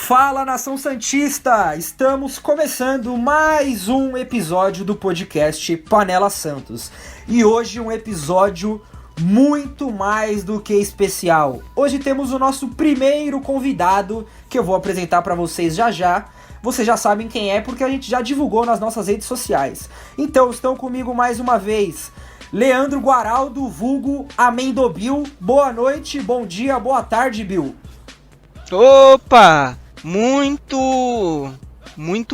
Fala, nação santista! Estamos começando mais um episódio do podcast Panela Santos. E hoje um episódio muito mais do que especial. Hoje temos o nosso primeiro convidado, que eu vou apresentar para vocês já já. Vocês já sabem quem é, porque a gente já divulgou nas nossas redes sociais. Então, estão comigo mais uma vez Leandro Guaraldo, vulgo Amendobil. Boa noite, bom dia, boa tarde, Bill. Opa! Muito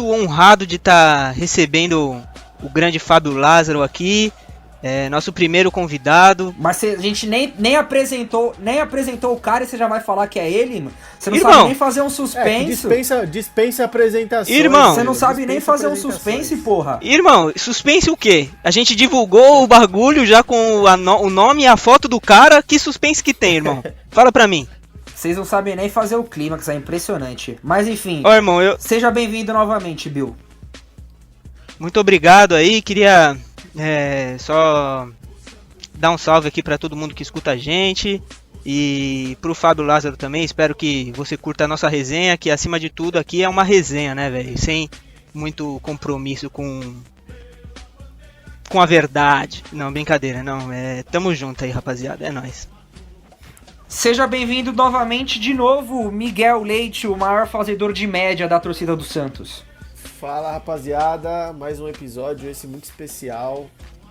honrado de estar recebendo o grande Fábio Lázaro aqui, nosso primeiro convidado. Mas a gente nem apresentou o cara e você já vai falar que é ele, mano? Você não Irmão, sabe nem fazer um suspense. Dispensa apresentações. Irmão, você não sabe nem fazer um suspense, porra. Irmão, suspense o quê? A gente divulgou o bagulho já com o nome e a foto do cara. Que suspense que tem, irmão? Fala pra mim. Vocês não sabem nem fazer o clímax, é impressionante. Mas enfim, Irmão, seja bem-vindo novamente, Bill. Muito obrigado aí, queria só dar um salve aqui pra todo mundo que escuta a gente. E pro Fábio Lázaro também, espero que você curta a nossa resenha, que acima de tudo aqui é uma resenha, né, velho? Sem muito compromisso com a verdade. Não, brincadeira, não. Tamo junto aí, rapaziada, é nóis. Seja bem-vindo novamente de novo, Miguel Leite, o maior fazedor de média da torcida do Santos. Fala, rapaziada, mais um episódio, esse muito especial,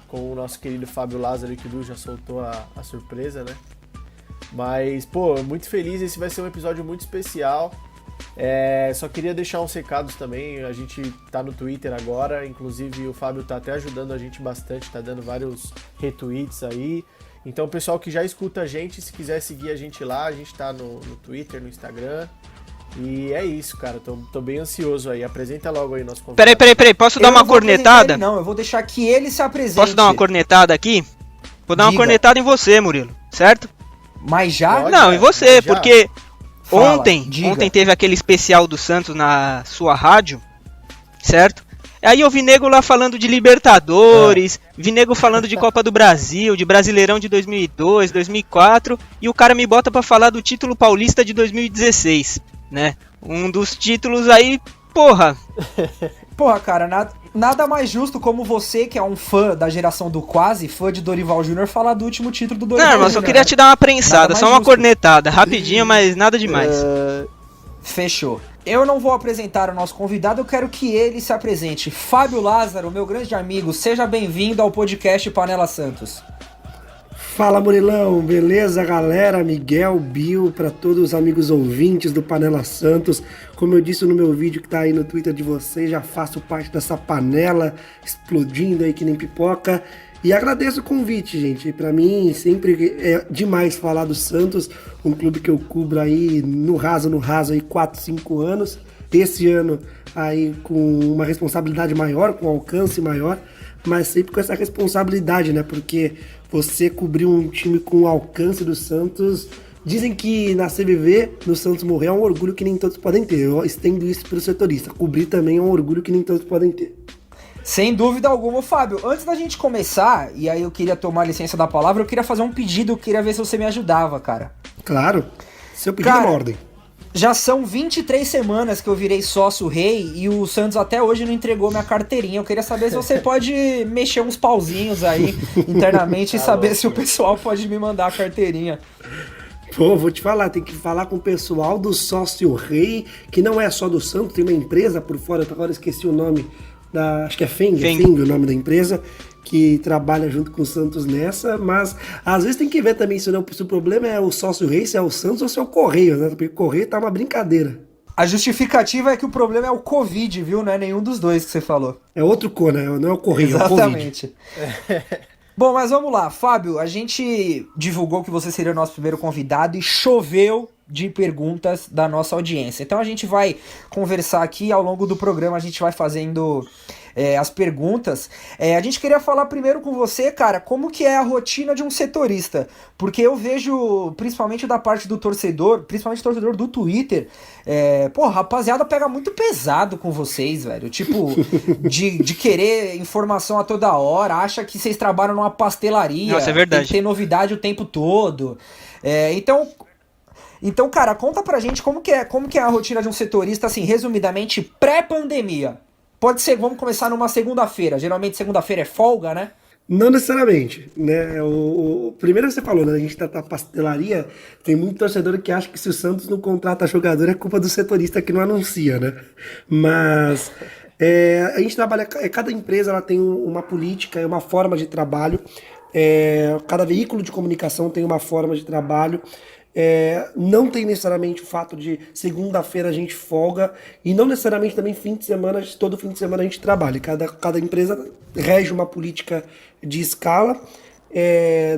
com o nosso querido Fábio Lázaro, que o Bill já soltou a surpresa, né? Mas, pô, muito feliz, esse vai ser um episódio muito especial. Só queria deixar uns recados também, a gente tá no Twitter agora, inclusive o Fábio tá até ajudando a gente bastante, tá dando vários retweets aí. Então, o pessoal que já escuta a gente, se quiser seguir a gente lá, a gente tá no Twitter, no Instagram. E é isso, cara, tô bem ansioso aí. Apresenta logo aí nosso convidado. Peraí, posso dar uma cornetada? Não, eu vou deixar que ele se apresente. Posso dar uma cornetada aqui? Vou dar uma cornetada em você, Murilo, certo? Mas já? Não, em você, já. porque Fala, ontem diga. teve aquele especial do Santos na sua rádio, certo? Aí eu vi nego lá falando de Libertadores, vi nego falando de Copa do Brasil, de Brasileirão de 2002, 2004, e o cara me bota pra falar do título paulista de 2016, né? Um dos títulos aí, porra. Porra, cara, nada mais justo como você, que é um fã da geração do quase, fã de Dorival Júnior, falar do último título do Dorival Não, Júnior. mas só queria te dar uma prensada, só uma justo. cornetada, rapidinho, mas nada demais. Fechou. Eu não vou apresentar o nosso convidado, eu quero que ele se apresente. Fábio Lázaro, meu grande amigo, seja bem-vindo ao podcast Panela Santos. Fala, Murilão, beleza, galera? Miguel, Bill, para todos os amigos ouvintes do Panela Santos. Como eu disse no meu vídeo que tá aí no Twitter de vocês, já faço parte dessa panela explodindo aí que nem pipoca. E agradeço o convite, gente. Para mim, sempre é demais falar do Santos, um clube que eu cubro aí no raso aí 4, 5 anos. Esse ano aí com uma responsabilidade maior, com um alcance maior, mas sempre com essa responsabilidade, né? Porque você cobrir um time com o alcance do Santos, dizem que na CBV, no Santos morrer, é um orgulho que nem todos podem ter. Eu estendo isso pro setorista. Cobrir também é um orgulho que nem todos podem ter. Sem dúvida alguma, Fábio. Antes da gente começar, e aí eu queria tomar licença da palavra, eu queria fazer um pedido, eu queria ver se você me ajudava, cara. Claro, seu pedido é uma ordem. Já são 23 semanas que eu virei sócio rei e o Santos até hoje não entregou minha carteirinha. Eu queria saber se você pode mexer uns pauzinhos aí internamente e saber se o pessoal pode me mandar a carteirinha. Pô, vou te falar, tem que falar com o pessoal do Sócio Rei, que não é só do Santos, tem uma empresa por fora, agora esqueci o nome, acho que é Feng o nome da empresa, que trabalha junto com o Santos nessa, mas às vezes tem que ver também se o problema é o Sócio Rei, se é o Santos ou se é o Correio, né? Porque o Correio tá uma brincadeira. A justificativa é que o problema é o Covid, viu? Não é nenhum dos dois que você falou. É outro né? Não é o Correio, exatamente. É o Covid. Bom, mas vamos lá, Fábio, a gente divulgou que você seria o nosso primeiro convidado e choveu de perguntas da nossa audiência. Então a gente vai conversar aqui ao longo do programa, a gente vai fazendo as perguntas. A gente queria falar primeiro com você, cara, como que é a rotina de um setorista, porque eu vejo, principalmente da parte do torcedor, principalmente o torcedor do Twitter, rapaziada pega muito pesado com vocês, velho, tipo, de querer informação a toda hora, acha que vocês trabalham numa pastelaria. Nossa, é verdade. Tem que ter novidade o tempo todo, então Então, cara, conta pra gente como que é a rotina de um setorista, assim, resumidamente, pré-pandemia. Pode ser, vamos começar numa segunda-feira. Geralmente segunda-feira é folga, né? Não necessariamente, né? Primeiro que você falou, né? A gente tá na pastelaria, tem muito torcedor que acha que se o Santos não contrata jogador é culpa do setorista que não anuncia, né? Mas a gente trabalha, cada empresa ela tem uma política, uma forma de trabalho, cada veículo de comunicação tem uma forma de trabalho. Não tem necessariamente o fato de segunda-feira a gente folga e não necessariamente também fim de semana, todo fim de semana a gente trabalha. Cada empresa rege uma política de escala.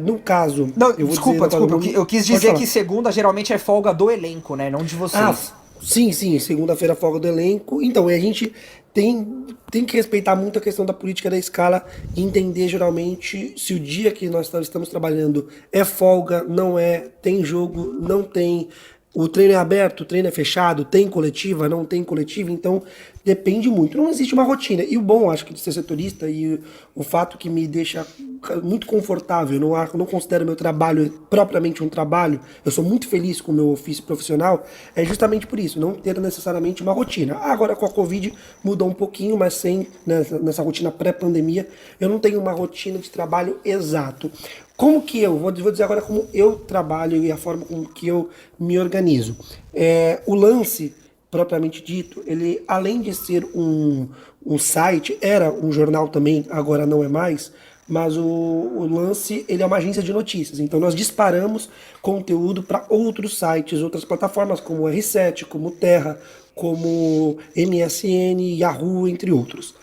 No caso... Não, eu vou desculpa, dizer, eu quis dizer que segunda geralmente é folga do elenco, né? Não de vocês. Sim, segunda-feira é folga do elenco. Então, a gente tem que respeitar muito a questão da política da escala e entender geralmente se o dia que nós estamos trabalhando é folga, não é, tem jogo, não tem, o treino é aberto, o treino é fechado, tem coletiva, não tem coletiva, então depende muito. Não existe uma rotina. E o bom, acho que, de ser setorista e o fato que me deixa muito confortável, não considero meu trabalho propriamente um trabalho, eu sou muito feliz com o meu ofício profissional, é justamente por isso, não ter necessariamente uma rotina. Agora com a Covid mudou um pouquinho, mas sem nessa rotina pré-pandemia, eu não tenho uma rotina de trabalho exato. Como que vou dizer agora como eu trabalho e a forma como que eu me organizo. O Lance, propriamente dito, ele além de ser um site, era um jornal também, agora não é mais, mas o Lance, ele é uma agência de notícias, então nós disparamos conteúdo para outros sites, outras plataformas como o R7, como o Terra, como MSN, Yahoo, entre outros.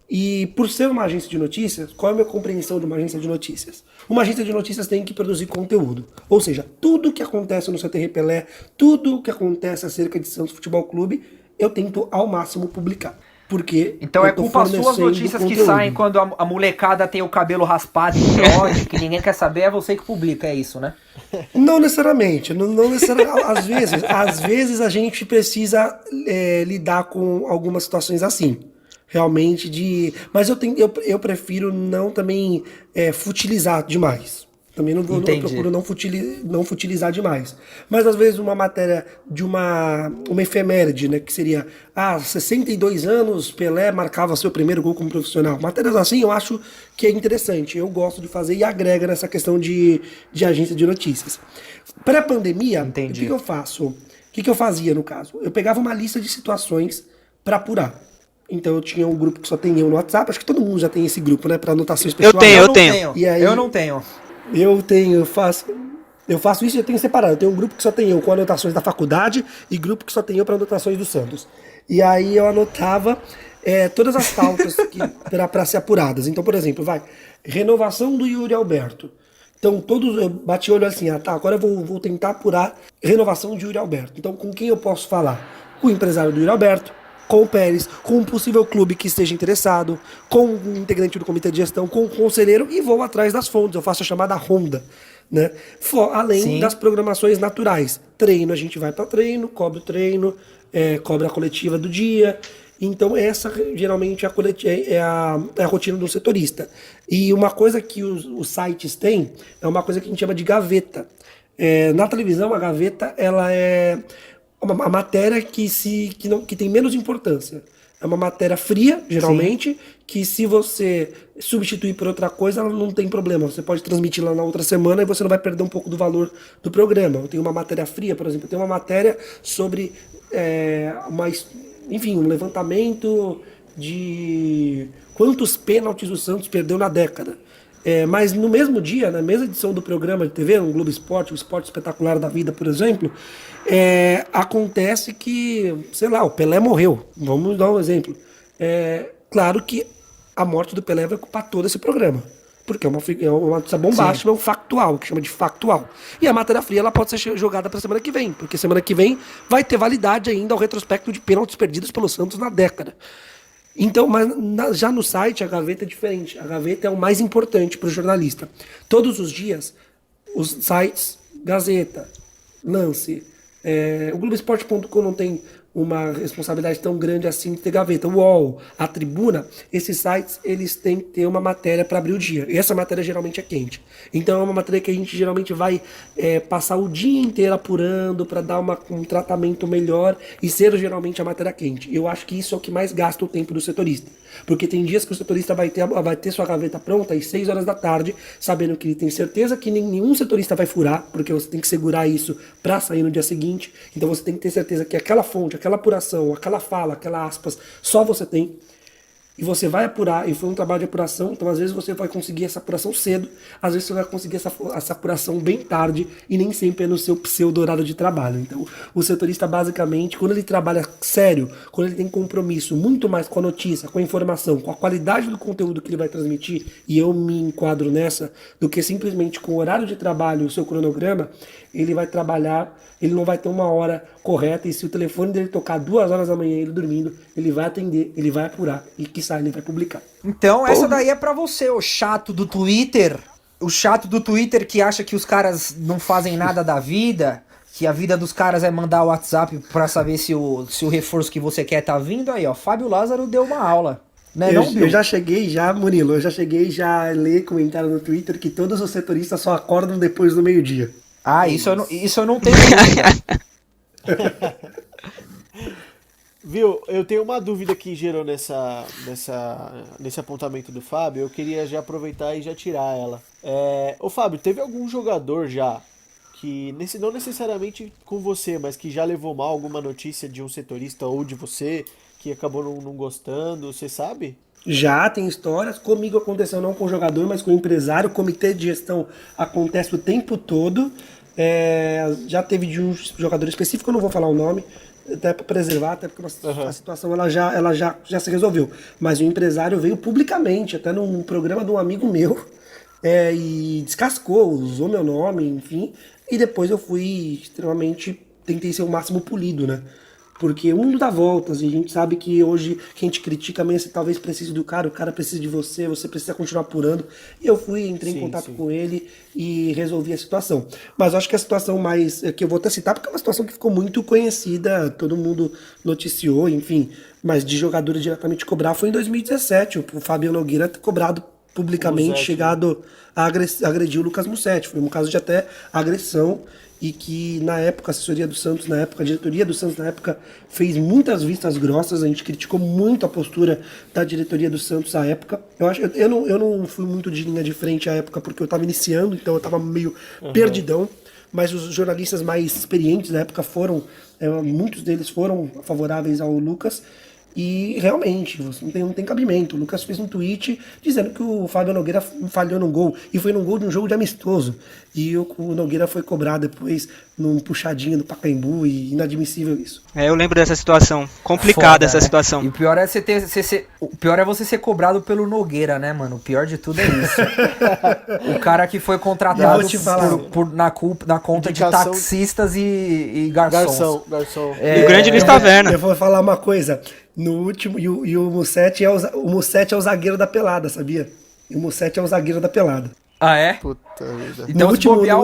E por ser uma agência de notícias, qual é a minha compreensão de uma agência de notícias? Uma agência de notícias tem que produzir conteúdo. Ou seja, tudo que acontece no CTR Pelé, tudo que acontece acerca de Santos Futebol Clube, eu tento ao máximo publicar. Porque então é culpa suas notícias conteúdo. Que saem quando a molecada tem o cabelo raspado em trote, que ninguém quer saber, é você que publica, é isso, né? Não necessariamente, não necessariamente. Às vezes a gente precisa lidar com algumas situações assim. Realmente mas eu prefiro não também futilizar demais. Também eu procuro não futilizar demais. Mas às vezes uma matéria de uma efeméride, né, que seria 62 anos, Pelé marcava seu primeiro gol como profissional. Matérias assim eu acho que é interessante. Eu gosto de fazer e agrega nessa questão de agência de notícias. Pré-pandemia, o que eu faço? O que eu fazia no caso? Eu pegava uma lista de situações para apurar. Então eu tinha um grupo que só tem eu no WhatsApp. Acho que todo mundo já tem esse grupo, né? Para anotações pessoais. Eu tenho. E aí, eu não tenho. Eu faço isso e eu tenho separado. Eu tenho um grupo que só tem eu com anotações da faculdade e grupo que só tem eu para anotações do Santos. E aí eu anotava todas as pautas para ser apuradas. Então, por exemplo, renovação do Yuri Alberto. Então, eu bati o olho assim, agora eu vou tentar apurar renovação de Yuri Alberto. Então, com quem eu posso falar? Com o empresário do Yuri Alberto, com o Pérez, com um possível clube que esteja interessado, com um integrante do comitê de gestão, com o conselheiro e vou atrás das fontes. Eu faço a chamada ronda, né? Além das programações naturais. Treino, a gente vai para treino, cobre o treino, cobre a coletiva do dia. Então essa geralmente é a rotina do setorista. E uma coisa que os sites têm é uma coisa que a gente chama de gaveta. Na televisão, a gaveta ela é uma matéria que tem menos importância. É uma matéria fria, geralmente, sim, que se você substituir por outra coisa, ela não tem problema. Você pode transmitir lá na outra semana e você não vai perder um pouco do valor do programa. Eu tenho uma matéria fria, por exemplo, eu tenho uma matéria sobre um levantamento de quantos pênaltis o Santos perdeu na década. Mas no mesmo dia, na mesma edição do programa de TV, no Globo Esporte, o Esporte Espetacular da Vida, por exemplo, acontece que, sei lá, o Pelé morreu. Vamos dar um exemplo. Claro que a morte do Pelé vai ocupar todo esse programa, porque é uma notícia bombástica, é um factual, que chama de factual. E a matéria fria ela pode ser jogada para semana que vem, porque semana que vem vai ter validade ainda ao retrospecto de pênaltis perdidos pelo Santos na década. Então, mas já no site a gaveta é diferente. A gaveta é o mais importante para o jornalista. Todos os dias, os sites, Gazeta, Lance, o Globoesporte.com não tem uma responsabilidade tão grande assim de ter gaveta. O UOL, a Tribuna, esses sites, eles têm que ter uma matéria para abrir o dia. E essa matéria geralmente é quente. Então é uma matéria que a gente geralmente vai passar o dia inteiro apurando para dar um tratamento melhor e ser geralmente a matéria quente. Eu acho que isso é o que mais gasta o tempo do setorista. Porque tem dias que o setorista vai ter sua gaveta pronta às 6 horas da tarde, sabendo que ele tem certeza que nenhum setorista vai furar, porque você tem que segurar isso para sair no dia seguinte. Então você tem que ter certeza que aquela fonte, aquela apuração, aquela fala, aquela aspas, só você tem. E você vai apurar, e foi um trabalho de apuração, então às vezes você vai conseguir essa apuração cedo, às vezes você vai conseguir essa apuração bem tarde, e nem sempre é no seu pseudo-horário de trabalho. Então o setorista basicamente, quando ele trabalha sério, quando ele tem compromisso muito mais com a notícia, com a informação, com a qualidade do conteúdo que ele vai transmitir, e eu me enquadro nessa, do que simplesmente com o horário de trabalho, o seu cronograma, ele vai trabalhar, ele não vai ter uma hora correta, e se o telefone dele tocar 2 horas da manhã ele dormindo, ele vai atender, ele vai apurar, e quiçá ele vai publicar. Então essa daí é pra você, o chato do Twitter, que acha que os caras não fazem nada da vida, que a vida dos caras é mandar o WhatsApp pra saber se o reforço que você quer tá vindo. Aí ó, Fábio Lázaro deu uma aula. Né, eu já cheguei Murilo, a ler comentário no Twitter que todos os setoristas só acordam depois do meio-dia. Ah, isso eu não tenho dúvida. Viu, eu tenho uma dúvida que gerou nesse apontamento do Fábio, eu queria já aproveitar e já tirar ela. Ô Fábio, teve algum jogador já, que não necessariamente com você, mas que já levou mal alguma notícia de um setorista ou de você, que acabou não gostando, você sabe? Já tem histórias, comigo aconteceu não com o jogador, mas com o empresário, o comitê de gestão acontece o tempo todo. Já teve de um jogador específico, eu não vou falar o nome, até para preservar, até porque a situação ela já se resolveu. Mas o empresário veio publicamente, até num programa de um amigo meu, e descascou, usou meu nome, enfim, e depois eu fui tentei ser o máximo polido, né? Porque o mundo dá voltas e a gente sabe que hoje quem te critica amanhã você talvez precise do cara, o cara precisa de você, você precisa continuar apurando. E eu entrei em contato com ele e resolvi a situação. Mas eu acho que a situação que eu vou até citar, porque é uma situação que ficou muito conhecida, todo mundo noticiou, enfim, mas de jogadores diretamente cobrar foi em 2017, o Fábio Nogueira ter cobrado publicamente, chegado a agredir o Lucas Mussetti. Foi um caso de até agressão. E que na época a diretoria do Santos na época fez muitas vistas grossas, a gente criticou muito a postura da diretoria do Santos à época. Eu não fui muito de linha de frente à época porque eu estava iniciando, então eu estava meio perdidão, mas os jornalistas mais experientes da época muitos deles foram favoráveis ao Lucas. E realmente, você não tem cabimento. O Lucas fez um tweet dizendo que o Fábio Nogueira falhou num gol. E foi num gol de um jogo de amistoso. E o Nogueira foi cobrar depois num puxadinho do Pacaembu. E inadmissível isso. Eu lembro dessa situação. Complicada essa situação. E o pior é você ser cobrado pelo Nogueira, né, mano? O pior de tudo é isso. O cara que foi contratado na conta de taxistas e garçons. Garçom. E o grande Luiz Taverna. Eu vou falar uma coisa. No último, e o Mussetti é o zagueiro da pelada, sabia? E o Mussetti é o zagueiro da pelada. Ah, é? Puta vida. Então se bobear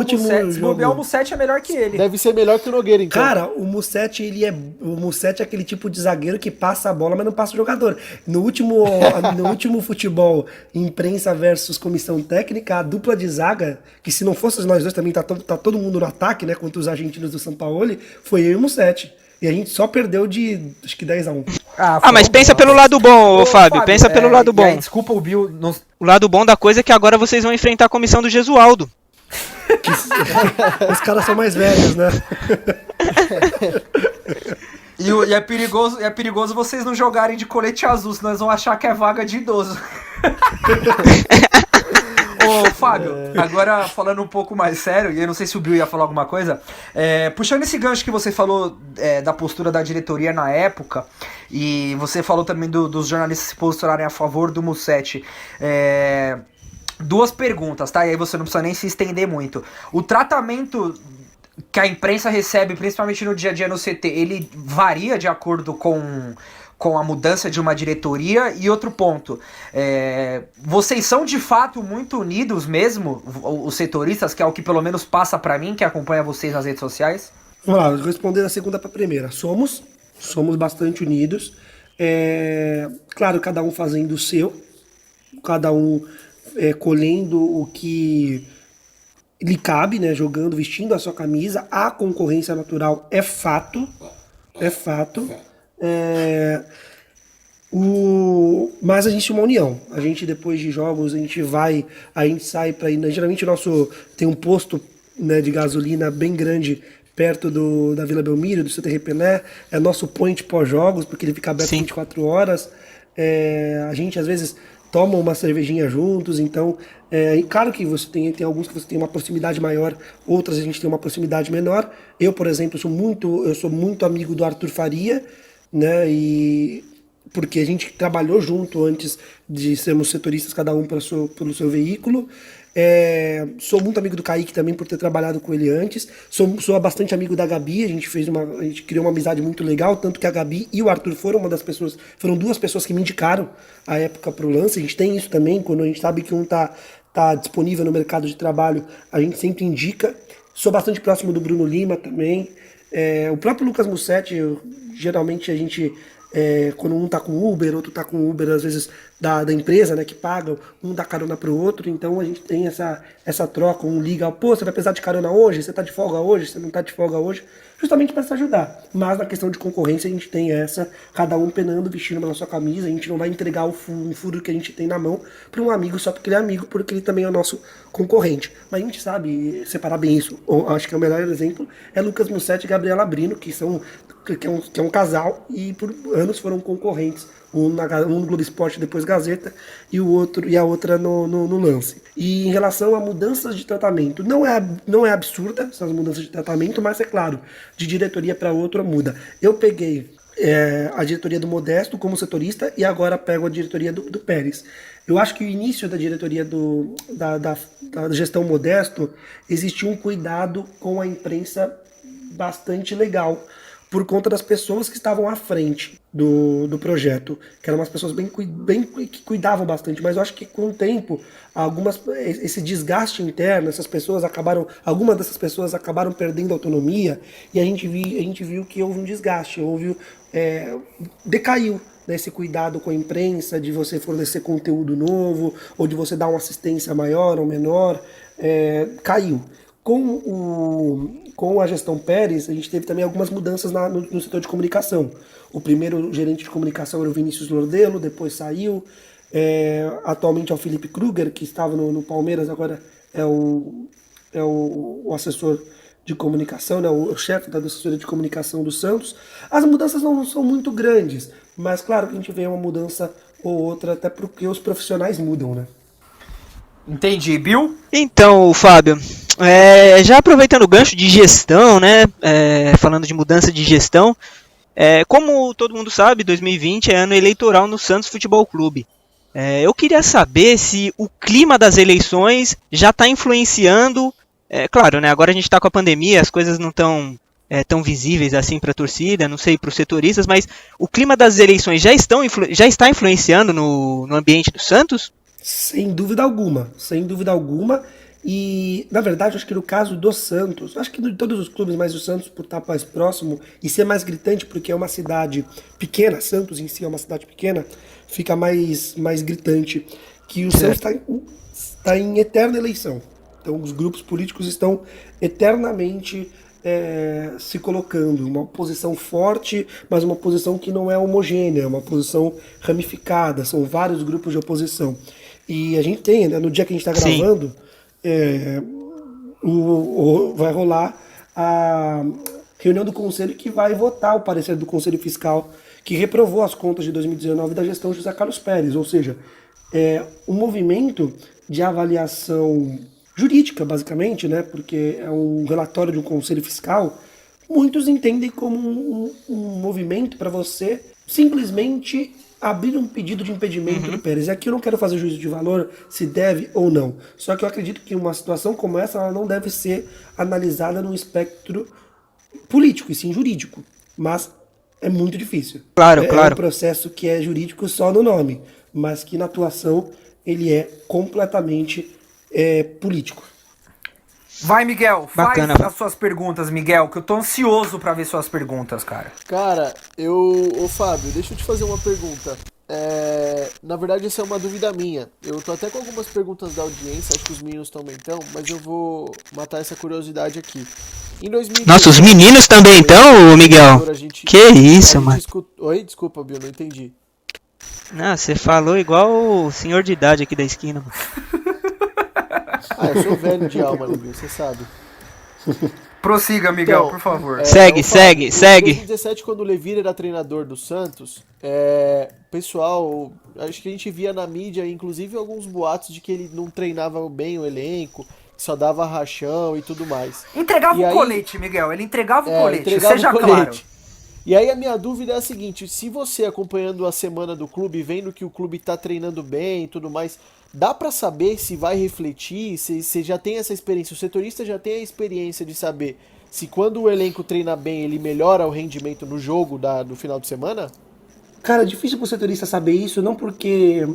o Mussetti é melhor que ele. Deve ser melhor que o Nogueira, então. Cara, o Mussetti é aquele tipo de zagueiro que passa a bola, mas não passa o jogador. No último futebol, imprensa versus comissão técnica, a dupla de zaga, que se não fosse nós dois também tá todo mundo no ataque, né, contra os argentinos do São Paulo, foi eu e o Mussetti. E a gente só perdeu de, acho que 10-1. Mas pensa pelo lado bom, Fábio. Pensa pelo lado bom. Aí, desculpa o Bill. O lado bom da coisa é que agora vocês vão enfrentar a comissão do Gesualdo. Os caras são mais velhos, né? E é perigoso vocês não jogarem de colete azul, senão eles vão achar que é vaga de idoso. Ô, Fábio, agora falando um pouco mais sério, e eu não sei se o Bill ia falar alguma coisa, puxando esse gancho que você falou da postura da diretoria na época, e você falou também dos jornalistas se posicionarem a favor do Mussetti, duas perguntas, tá? E aí você não precisa nem se estender muito. O tratamento que a imprensa recebe, principalmente no dia a dia no CT, ele varia de acordo com a mudança de uma diretoria? E outro ponto, vocês são de fato muito unidos mesmo, os setoristas, que é o que pelo menos passa pra mim, que acompanha vocês nas redes sociais? Vamos lá, vou responder a segunda pra primeira. Somos, somos bastante unidos. Claro, cada um fazendo o seu, cada um colhendo o que lhe cabe, né? Jogando, vestindo a sua camisa. A concorrência natural é fato. É fato. Mas a gente tem uma união. A gente, depois de jogos, a gente sai para ir. Geralmente tem um posto, né, de gasolina bem grande perto da Vila Belmiro, do CTR Pelé. É nosso point pós-jogos, porque ele fica aberto 24 horas. A gente, às vezes, toma uma cervejinha juntos. Então, claro que você tem alguns que você tem uma proximidade maior, outras a gente tem uma proximidade menor. Eu, por exemplo, sou muito amigo do Arthur Faria, né? Porque a gente trabalhou junto antes de sermos setoristas, cada um pelo seu veículo. Sou muito amigo do Kaique também, por ter trabalhado com ele antes. Sou bastante amigo da Gabi, a gente criou uma amizade muito legal, tanto que a Gabi e o Arthur foram duas pessoas que me indicaram à época pro lance. A gente tem isso também, quando a gente sabe que um tá disponível no mercado de trabalho, a gente sempre indica. Sou bastante próximo do Bruno Lima também. O próprio Lucas Mussetti, geralmente a gente... quando um tá com Uber, outro tá com Uber, às vezes da empresa, né, que paga, um dá carona pro outro, então a gente tem essa troca, um liga, pô, você vai precisar de carona hoje? Você tá de folga hoje? Você não tá de folga hoje? Justamente para se ajudar. Mas na questão de concorrência a gente tem cada um penando, vestindo na sua camisa, a gente não vai entregar um furo que a gente tem na mão para um amigo só porque ele é amigo, porque ele também é o nosso concorrente. Mas a gente sabe separar bem isso. Acho que o melhor exemplo é Lucas Mussetti e Gabriela Brino, que é um casal e por anos foram concorrentes, um no Globo Esporte, depois Gazeta, e a outra no Lance. E em relação a mudanças de tratamento, não é absurda essas mudanças de tratamento, mas é claro, de diretoria para outra muda. Eu peguei a diretoria do Modesto como setorista e agora pego a diretoria do Pérez. Eu acho que o início da diretoria da gestão Modesto existiu um cuidado com a imprensa bastante legal, por conta das pessoas que estavam à frente do projeto, que eram umas pessoas que cuidavam bastante, mas eu acho que com o tempo, esse desgaste interno, algumas dessas pessoas acabaram perdendo autonomia, e a gente viu que houve um desgaste, decaiu, né, esse cuidado com a imprensa, de você fornecer conteúdo novo, ou de você dar uma assistência maior ou menor, caiu. Com a gestão Pérez, a gente teve também algumas mudanças no setor de comunicação. O primeiro gerente de comunicação era o Vinícius Lordelo, depois saiu. Atualmente é o Felipe Kruger, que estava no Palmeiras, agora é o assessor de comunicação, né, o chefe da assessoria de comunicação do Santos. As mudanças não são muito grandes, mas claro que a gente vê uma mudança ou outra, até porque os profissionais mudam, né? Entendi. Bill? Então, Fábio, já aproveitando o gancho de gestão, né, falando de mudança de gestão, como todo mundo sabe, 2020 é ano eleitoral no Santos Futebol Clube. Eu queria saber se o clima das eleições já está influenciando, claro, né, agora a gente está com a pandemia, as coisas não estão tão visíveis assim para a torcida, não sei, para os setoristas, mas o clima das eleições já está influenciando no ambiente do Santos? Sem dúvida alguma, sem dúvida alguma. E, na verdade, acho que no caso do Santos, acho que de todos os clubes, mas o Santos, por estar mais próximo e ser mais gritante, porque é uma cidade pequena, Santos em si é uma cidade pequena, fica mais gritante, que o Santos está em eterna eleição. Então, os grupos políticos estão eternamente se colocando, uma posição forte, mas uma posição que não é homogênea, uma posição ramificada, são vários grupos de oposição. E a gente tem, né, no dia que a gente está gravando, vai rolar a reunião do Conselho que vai votar o parecer do Conselho Fiscal que reprovou as contas de 2019 da gestão José Carlos Pérez, ou seja, um movimento de avaliação jurídica, basicamente, né, porque é um relatório de um Conselho Fiscal, muitos entendem como um movimento para você simplesmente abrir um pedido de impedimento do Pérez. Aqui eu não quero fazer juízo de valor se deve ou não. Só que eu acredito que uma situação como essa ela não deve ser analisada num espectro político, e sim jurídico. Mas é muito difícil. Claro. É um processo que é jurídico só no nome, mas que na atuação ele é completamente político. Vai, Miguel, Bacana. faz as suas perguntas, Miguel, que eu tô ansioso pra ver suas perguntas, cara. Cara, Ô Fábio, deixa eu te fazer uma pergunta. Na verdade, essa é uma dúvida minha. Eu tô até com algumas perguntas da audiência, acho que os meninos também estão, mas eu vou matar essa curiosidade aqui. Em 2018, Nossa, os meninos também então, Miguel? Que isso, mano. Oi, desculpa, Bill, não entendi. Não, você falou igual o senhor de idade aqui da esquina, mano. Eu sou velho de alma, né, Bill, você sabe. Prossiga, Miguel, Então, por favor. Segue. Em 2017, quando o Levir era treinador do Santos, pessoal, acho que a gente via na mídia, inclusive alguns boatos de que ele não treinava bem o elenco, só dava rachão e tudo mais. Entregava E o aí- colete, Miguel, ele entregava o colete, entregava seja o colete. claro. E aí a minha dúvida é a seguinte, se você acompanhando a semana do clube, vendo que o clube tá treinando bem e tudo mais, dá pra saber se vai refletir, se você já tem essa experiência, o setorista já tem a experiência de saber se quando o elenco treina bem, ele melhora o rendimento no jogo do final de semana? Cara, difícil pro setorista saber isso, não porque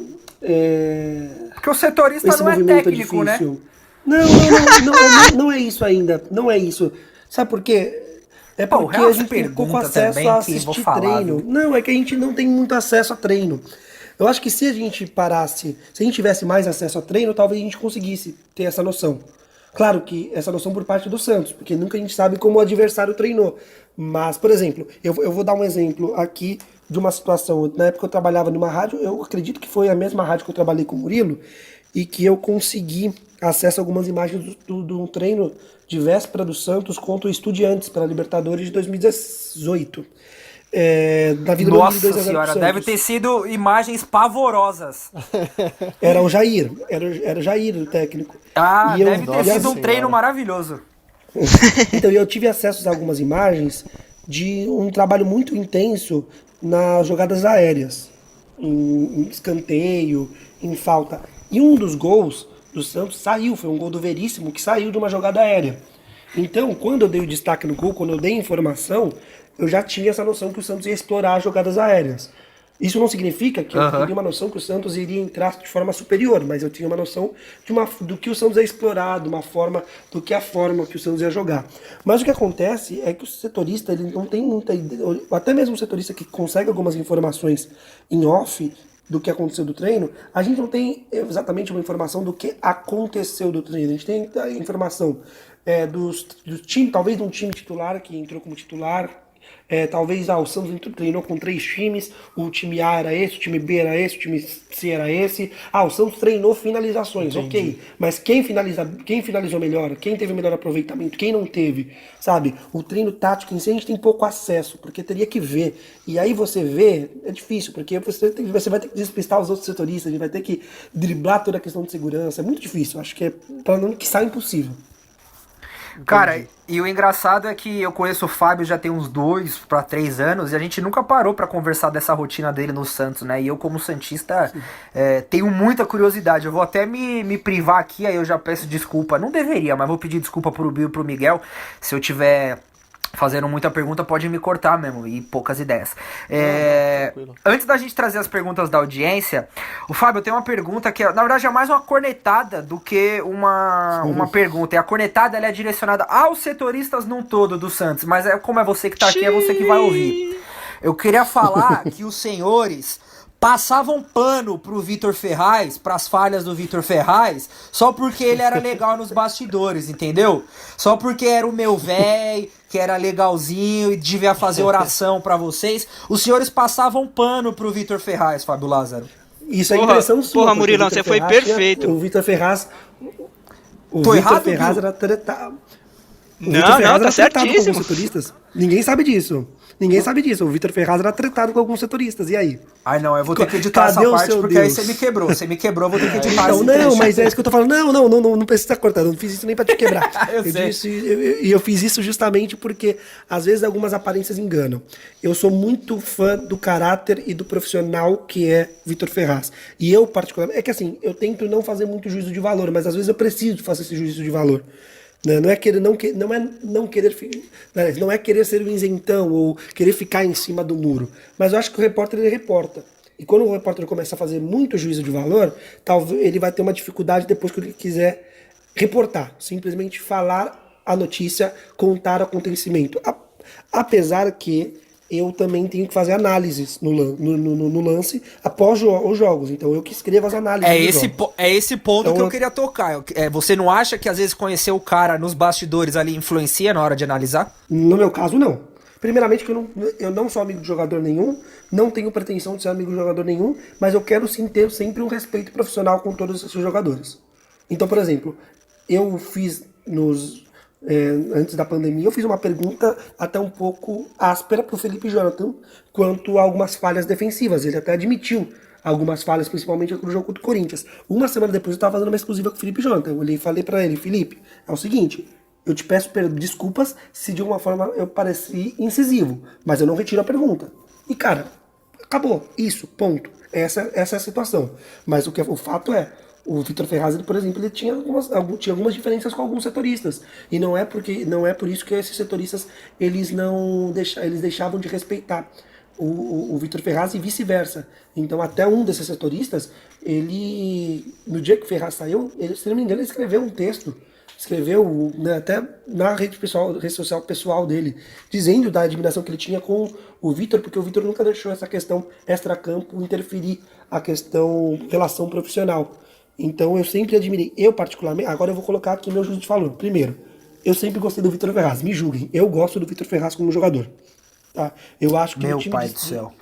Porque o setorista esse não é movimento técnico, é né? difícil. Não é isso ainda. Não é isso. Sabe por quê? É Pô, porque real a gente tem pouco pergunta acesso também a que vou assistir falar, treino. viu? Não, é que a gente não tem muito acesso a treino. Eu acho que se a gente parasse, se a gente tivesse mais acesso a treino, talvez a gente conseguisse ter essa noção. Claro que essa noção por parte do Santos, porque nunca a gente sabe como o adversário treinou. Mas, por exemplo, eu vou dar um exemplo aqui de uma situação. Na época eu trabalhava numa rádio, eu acredito que foi a mesma rádio que eu trabalhei com o Murilo, e que eu consegui acesso a algumas imagens do treino de véspera do Santos contra o Estudiantes pela Libertadores de 2018. Da vida Nossa 2 a 0 senhora, pro deve Santos. ter sido imagens pavorosas. Era o Jair, era o Jair o técnico. Ah, E eu- deve ter Nossa sido um Senhora. treino maravilhoso. Então eu tive acesso a algumas imagens de um trabalho muito intenso nas jogadas aéreas, em escanteio, em falta. E um dos gols do Santos foi um gol do Veríssimo que saiu de uma jogada aérea. Então, quando eu dei o destaque no gol, quando eu dei informação, eu já tinha essa noção que o Santos ia explorar as jogadas aéreas. Isso não significa que eu teria uma noção que o Santos iria entrar de forma superior, mas eu tinha uma noção do que o Santos ia explorar, de uma forma, do que a forma que o Santos ia jogar. Mas o que acontece é que o setorista ele não tem muita ideia, até mesmo o setorista que consegue algumas informações em off do que aconteceu do treino, a gente não tem exatamente uma informação do que aconteceu do treino. A gente tem a informação do time, talvez de um time titular que entrou como titular. Talvez o Santos treinou com 3 times, o time A era esse, o time B era esse, o time C era esse. O Santos treinou finalizações, ok. Mas quem finalizou melhor, quem teve melhor aproveitamento, quem não teve, sabe? O treino tático em si a gente tem pouco acesso, porque teria que ver. E aí você vê, é difícil, porque você vai ter que despistar os outros setoristas, a gente vai ter que driblar toda a questão de segurança. É muito difícil, acho que para não que saia impossível. Cara, e o engraçado é que eu conheço o Fábio já tem uns 2 para 3 anos e a gente nunca parou pra conversar dessa rotina dele no Santos, né? E eu, como santista, tenho muita curiosidade. Eu vou até me privar aqui, aí eu já peço desculpa. Não deveria, mas vou pedir desculpa pro Bill e pro Miguel. Se eu tiver fazendo muita pergunta, pode me cortar mesmo, e poucas ideias. Tranquilo. Antes da gente trazer as perguntas da audiência, o Fábio tem uma pergunta que, na verdade, é mais uma cornetada do que uma pergunta. E a cornetada ela é direcionada aos setoristas num todo do Santos, mas como é você que tá aqui, é você que vai ouvir. Eu queria falar que os senhores passavam pano pro Vitor Ferraz, pras falhas do Vitor Ferraz, só porque ele era legal nos bastidores, entendeu? Só porque era o meu véi, que era legalzinho e devia fazer oração pra vocês. Os senhores passavam pano pro Vitor Ferraz, Fábio Lázaro. Isso é impressão sua. Porra, porque Murilão, o Vitor você foi Ferraz perfeito. O Vitor Ferraz. O Tô Vitor errado, Ferraz Bill? era tretado. Não, tá certíssimo. Com os setoristas. Ninguém sabe disso. O Vitor Ferraz era tretado com alguns setoristas. E aí? Ai não, eu vou ter que editar Cadê essa o parte seu porque aí Deus? você me quebrou. Você me quebrou, eu vou ter que editar Então, esse não, trecho. mas é isso que eu tô falando. Não precisa cortar. Eu não fiz isso nem pra te quebrar. Eu sei. Eu fiz isso justamente porque, às vezes, algumas aparências enganam. Eu sou muito fã do caráter e do profissional que é Vitor Ferraz. E eu, particularmente, é que assim, eu tento não fazer muito juízo de valor, mas às vezes eu preciso fazer esse juízo de valor. Não é querer ser um isentão ou querer ficar em cima do muro. Mas eu acho que o repórter, ele reporta. E quando o repórter começa a fazer muito juízo de valor, talvez ele vai ter uma dificuldade depois que ele quiser reportar, simplesmente falar a notícia, contar o acontecimento. Apesar que eu também tenho que fazer análises no lance após os jogos. Então eu que escrevo as análises dos jogos. É esse ponto Então, que eu queria tocar. Você não acha que às vezes conhecer o cara nos bastidores ali influencia na hora de analisar? No meu caso, não. Primeiramente que eu não sou amigo de jogador nenhum, não tenho pretensão de ser amigo de jogador nenhum, mas eu quero sim ter sempre um respeito profissional com todos esses jogadores. Então, por exemplo, eu fiz antes da pandemia, eu fiz uma pergunta até um pouco áspera pro Felipe Jonathan quanto a algumas falhas defensivas. Ele até admitiu algumas falhas, principalmente no jogo contra o Corinthians. Uma semana depois eu estava fazendo uma exclusiva com o Felipe Jonathan. Eu olhei e falei para ele: Felipe, é o seguinte, eu te peço desculpas se de alguma forma eu pareci incisivo, mas eu não retiro a pergunta. E cara, acabou. Isso, ponto. Essa é a situação. Mas o fato é, o Vitor Ferraz, por exemplo, ele tinha algumas diferenças com alguns setoristas. E não é por isso que esses setoristas eles deixavam de respeitar o Vitor Ferraz e vice-versa. Então até um desses setoristas, no dia que o Ferraz saiu, se não me engano, ele escreveu um texto. Escreveu, né, até na rede social pessoal dele, dizendo da admiração que ele tinha com o Vitor, porque o Vitor nunca deixou essa questão extracampo interferir a questão relação profissional. Então eu sempre admirei, eu particularmente, agora eu vou colocar aqui meu juízo de valor. Primeiro, eu sempre gostei do Vitor Ferraz, me julguem, eu gosto do Vitor Ferraz como jogador. Tá? Eu acho que Meu pai do céu.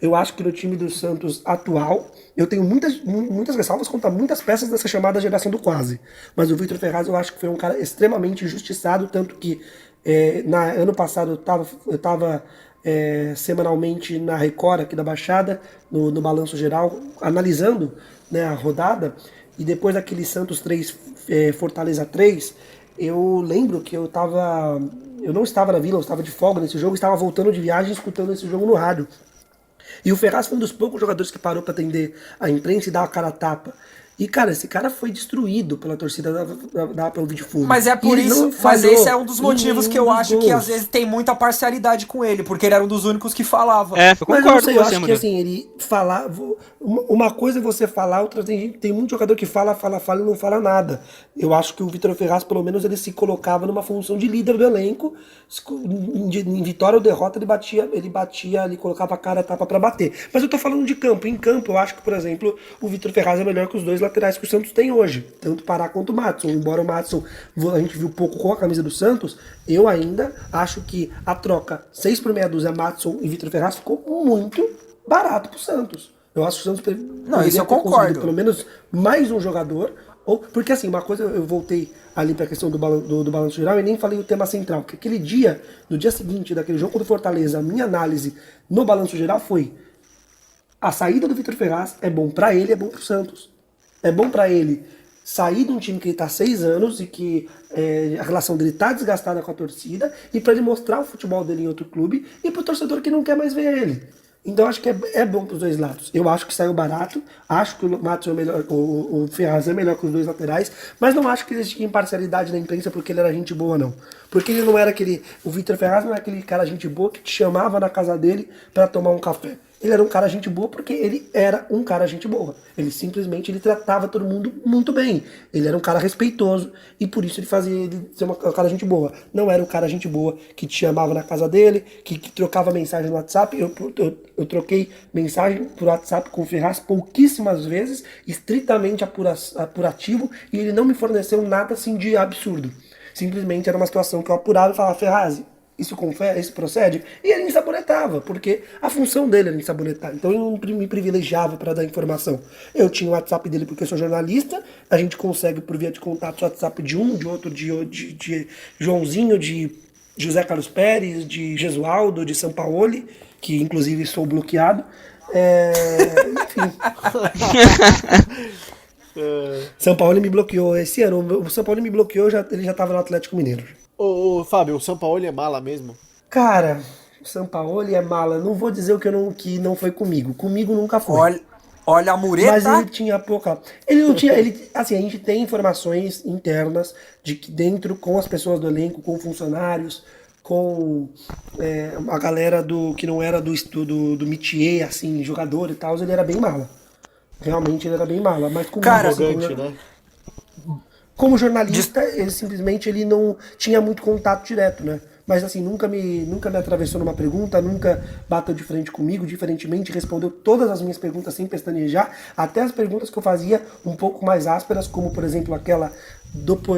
Eu acho que no time do Santos atual, eu tenho muitas ressalvas contra muitas peças dessa chamada geração do quase. Mas o Vitor Ferraz eu acho que foi um cara extremamente injustiçado, tanto que ano passado eu tava semanalmente na Record aqui da Baixada, no Balanço Geral, analisando, né, a rodada, e depois daquele Santos 3, Fortaleza 3, eu lembro que eu não estava na Vila, eu estava de folga nesse jogo, estava voltando de viagem escutando esse jogo no rádio. E o Ferraz foi um dos poucos jogadores que parou para atender a imprensa e dar a cara a tapa. E, cara, esse cara foi destruído pela torcida da Pelvi de Fumo. Mas é por isso, mas esse é um dos motivos que eu acho que às vezes tem muita parcialidade com ele, porque ele era um dos únicos que falava. Eu concordo com você, eu acho que assim, ele falar, uma coisa é você falar, outra tem muito jogador que fala e não fala nada. Eu acho que o Vitor Ferraz, pelo menos, ele se colocava numa função de líder do elenco, em vitória ou derrota ele colocava a cara a tapa pra bater. Mas eu tô falando de campo. Em campo, eu acho que, por exemplo, o Vitor Ferraz é melhor que os dois laterais que o Santos tem hoje, tanto Pará quanto o Madison. Embora o Madison a gente viu pouco com a camisa do Santos, eu ainda acho que a troca 6 por meia dúzia Madison e Vitor Ferraz ficou muito barato pro Santos. Eu acho que o Santos isso eu concordo. Pelo menos mais um jogador, porque assim, uma coisa, eu voltei ali pra questão do balanço geral e nem falei o tema central, porque aquele dia, no dia seguinte daquele jogo do Fortaleza, a minha análise no balanço geral foi: a saída do Vitor Ferraz é bom pra ele, é bom pro Santos. É bom pra ele sair de um time que ele tá há 6 anos e que a relação dele tá desgastada com a torcida, e pra ele mostrar o futebol dele em outro clube, e pro torcedor que não quer mais ver ele. Então acho que é bom pros dois lados. Eu acho que saiu barato, acho que o Matos é melhor, o Ferraz é melhor que os dois laterais, mas não acho que existia imparcialidade na imprensa porque ele era gente boa, não. Porque ele não era o Vitor Ferraz não era aquele cara gente boa que te chamava na casa dele pra tomar um café. Ele era um cara gente boa porque ele era um cara gente boa. Ele simplesmente tratava todo mundo muito bem. Ele era um cara respeitoso e por isso ele fazia ele ser um cara gente boa. Não era um cara gente boa que te chamava na casa dele, que trocava mensagem no WhatsApp. Eu troquei mensagem por WhatsApp com o Ferraz pouquíssimas vezes, estritamente apurativo, e ele não me forneceu nada assim de absurdo. Simplesmente era uma situação que eu apurava e falava: Ferraz, isso procede? E ele ensabonetava, porque a função dele era ensabonetar. Então ele não me privilegiava para dar informação. Eu tinha o WhatsApp dele porque eu sou jornalista, a gente consegue por via de contato o WhatsApp de um, de outro, de Joãozinho, de José Carlos Pérez, de Gesualdo, de Sampaoli, que inclusive sou bloqueado. Enfim. Sampaoli me bloqueou esse ano. O Sampaoli me bloqueou, ele já estava no Atlético Mineiro. Ô, Fábio, o Sampaoli é mala mesmo? Cara, o Sampaoli é mala. Não vou dizer que não foi comigo. Comigo nunca foi. Olha a mureta. Mas ele tinha pouca. Ele não tinha. Assim, a gente tem informações internas de que dentro, com as pessoas do elenco, com funcionários, com a galera que não era do métier, assim, jogador e tal, ele era bem mala. Realmente ele era bem mala. Mas comigo, cara, arrogante, né? Como jornalista, ele não tinha muito contato direto, né? Mas assim, nunca me atravessou numa pergunta, nunca bateu de frente comigo, diferentemente respondeu todas as minhas perguntas sem pestanejar, até as perguntas que eu fazia um pouco mais ásperas, como por exemplo aquela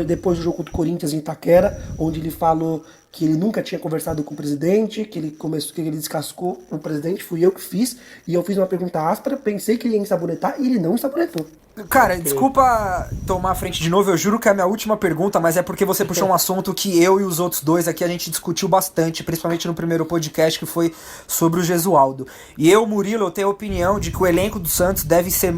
depois do jogo do Corinthians em Itaquera, onde ele falou que ele nunca tinha conversado com o presidente, que ele descascou o presidente, fui eu que fiz, e eu fiz uma pergunta áspera, pensei que ele ia ensabonetar e ele não ensabonetou. Cara, desculpa tomar a frente de novo, eu juro que é a minha última pergunta, mas é porque você puxou um assunto que eu e os outros dois aqui a gente discutiu bastante, principalmente no primeiro podcast, que foi sobre o Gesualdo. E eu, Murilo, eu tenho a opinião de que o elenco do Santos deve ser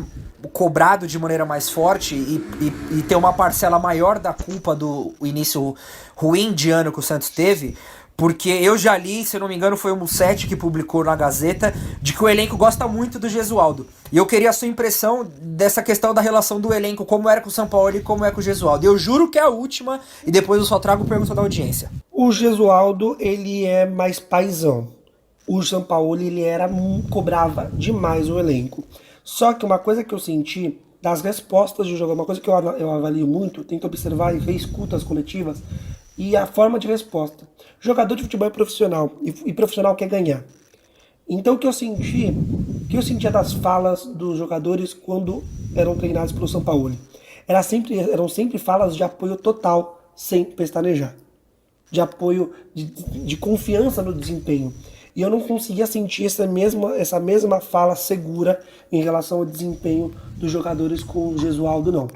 cobrado de maneira mais forte e ter uma parcela maior da culpa do início ruim de ano que o Santos teve, porque eu já li, se eu não me engano foi o Mussetti que publicou na Gazeta, de que o elenco gosta muito do Gesualdo. E eu queria a sua impressão dessa questão da relação do elenco, como era com o Sampaoli e como é com o Gesualdo. Eu juro que é a última, e depois eu só trago pergunta da audiência. O Gesualdo, ele é mais paizão. O Sampaoli, ele cobrava demais o elenco. Só que uma coisa que eu senti das respostas do jogo, uma coisa que eu avalio muito, tento observar e reescuto as coletivas, e a forma de resposta. Jogador de futebol é profissional, e profissional quer ganhar. Então o que eu sentia das falas dos jogadores quando eram treinados pelo Sampaoli? Eram sempre falas de apoio total, sem pestanejar. De apoio, de confiança no desempenho. E eu não conseguia sentir essa mesma fala segura em relação ao desempenho dos jogadores com o Gesualdo, não.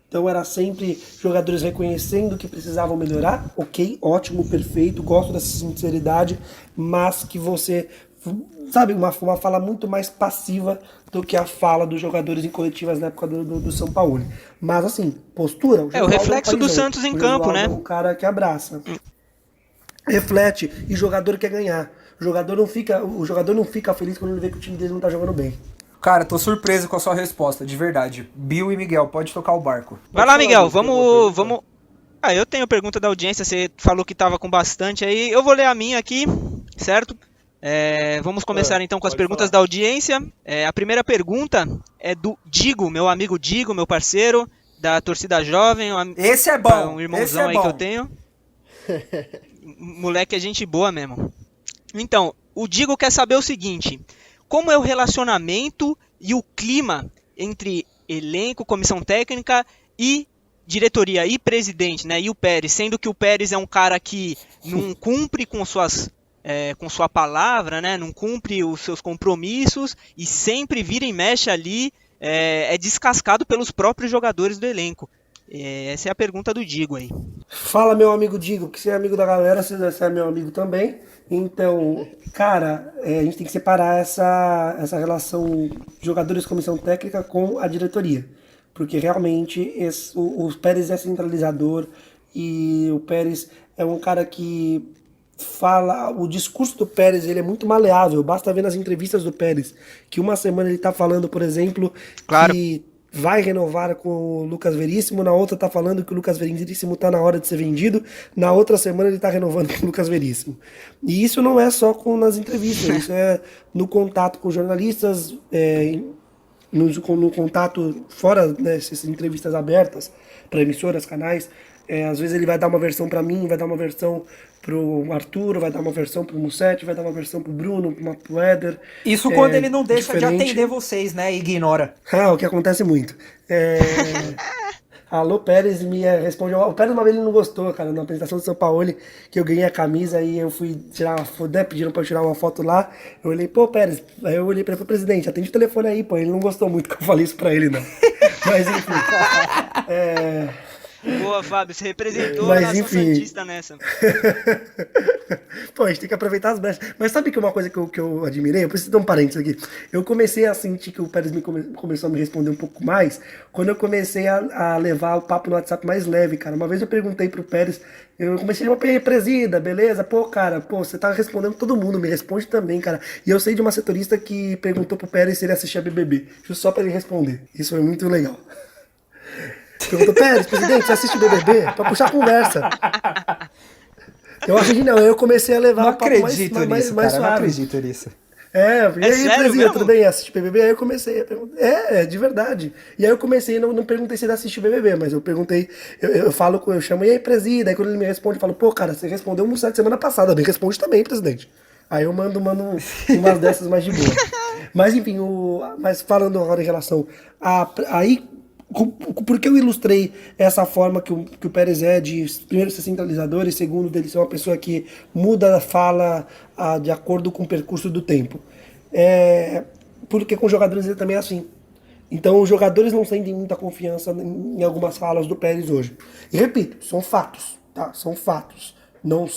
Então era sempre jogadores reconhecendo que precisavam melhorar, ok, ótimo, perfeito, gosto dessa sinceridade, mas que você, sabe, uma fala muito mais passiva do que a fala dos jogadores em coletivas na época do São Paulo. Mas assim, postura... O reflexo do Santos em campo, né? É o cara que abraça. Reflete, e jogador quer ganhar. O jogador não fica feliz quando ele vê que o time dele não tá jogando bem. Cara, tô surpreso com a sua resposta, de verdade. Bill e Miguel, pode tocar o barco. Vai lá, Miguel, vamos... eu tenho pergunta da audiência, você falou que tava com bastante aí. Eu vou ler a minha aqui, certo? Vamos começar então com as perguntas da audiência. A primeira pergunta é do Digo, meu amigo Digo, meu parceiro, da torcida jovem. Esse é bom, um irmãozão aí que eu tenho. Moleque é gente boa mesmo. Então, o Digo quer saber o seguinte: como é o relacionamento e o clima entre elenco, comissão técnica e diretoria e presidente, né? E o Pérez, sendo que o Pérez é um cara que não cumpre com sua palavra, né? Não cumpre os seus compromissos e sempre vira e mexe ali, é descascado pelos próprios jogadores do elenco. Essa é a pergunta do Digo aí. Fala, meu amigo Digo, que você é amigo da galera, você é meu amigo também. Então, cara, a gente tem que separar essa relação jogadores-comissão técnica com a diretoria. Porque realmente o Pérez é centralizador e o Pérez é um cara que fala... O discurso do Pérez, ele é muito maleável. Basta ver nas entrevistas do Pérez que uma semana ele tá falando, por exemplo, que vai renovar com o Lucas Veríssimo, na outra tá falando que o Lucas Veríssimo tá na hora de ser vendido, na outra semana ele tá renovando com o Lucas Veríssimo. E isso não é só nas entrevistas, isso é no contato com jornalistas, no contato fora dessas entrevistas abertas para emissoras, canais. Às vezes ele vai dar uma versão para mim, vai dar uma versão pro Arthur, vai dar uma versão pro Mussetti, vai dar uma versão pro Bruno, pro Éder. Isso quando ele não deixa de atender vocês, né? Ignora. O que acontece muito. Alô, Pérez me respondeu. O Pérez uma vez ele não gostou, cara, na apresentação do São Paulo, que eu ganhei a camisa e eu fui tirar uma foto, pediram pra eu tirar uma foto lá. Eu olhei, pô, Pérez, aí eu olhei pra ele, presidente, atende o telefone aí, pô. Ele não gostou muito que eu falei isso pra ele, não. Mas enfim. Boa, Fábio, você representou a nação santista nessa. Pô, a gente tem que aproveitar as brechas. Mas sabe que uma coisa que eu admirei? Eu preciso dar um parênteses aqui. Eu comecei a sentir que o Pérez começou a me responder um pouco mais quando eu comecei a levar o papo no WhatsApp mais leve, cara. Uma vez eu perguntei pro Pérez, eu comecei a chamar, presida, beleza? Pô, cara, você tá respondendo todo mundo, me responde também, cara. E eu sei de uma setorista que perguntou pro Pérez se ele assistia BBB, justo só pra ele responder. Isso foi muito legal. Perguntou, Pérez, presidente, você assiste BBB? Pra puxar a conversa. Eu acho que não, eu comecei a levar não o papo acredito mais nisso, cara, suave. não acredito nisso. E aí, sério Prezinha, mesmo? tudo bem? Assiste BBB? Aí eu comecei a perguntar. De verdade. E aí eu comecei, não perguntei se ele assiste BBB, mas eu perguntei, eu chamo, e aí, Presida? Aí quando ele me responde, eu falo, pô, cara, você respondeu no site semana passada, me responde também, presidente. Aí eu mando umas dessas mais de boa. Mas enfim, mas falando agora em relação aí, por que eu ilustrei essa forma que o Pérez é de, primeiro, ser centralizador e segundo, dele ser uma pessoa que muda a fala de acordo com o percurso do tempo? Porque com jogadores ele também é assim. Então os jogadores não sentem muita confiança em algumas falas do Pérez hoje. E repito, são fatos, tá? São fatos. Não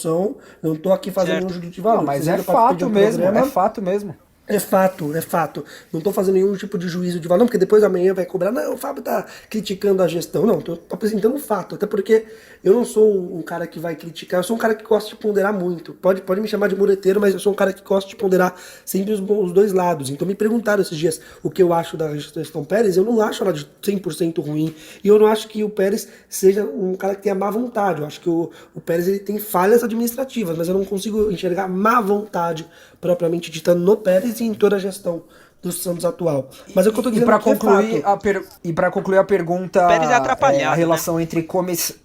tô aqui fazendo um juízo de valor. Não, mas Vocês é viram pra pedir fato um mesmo, programa? é fato mesmo. É fato. Não tô fazendo nenhum tipo de juízo de valor, porque depois amanhã vai cobrar, não, o Fábio tá criticando a gestão. Não, tô apresentando um fato, até porque eu não sou um cara que vai criticar, eu sou um cara que gosta de ponderar muito. Pode me chamar de mureteiro, mas eu sou um cara que gosta de ponderar sempre os dois lados. Então me perguntaram esses dias o que eu acho da gestão Pérez, eu não acho ela de 100% ruim, e eu não acho que o Pérez seja um cara que tenha má vontade. Eu acho que o Pérez ele tem falhas administrativas, mas eu não consigo enxergar má vontade propriamente dita no Pérez e em toda a gestão do Santos atual. Mas é o que eu tô dizendo para aqui concluir é fato. concluir a pergunta, O Pérez é atrapalhado, a relação entre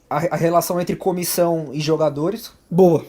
a relação entre comissão e jogadores. Boa.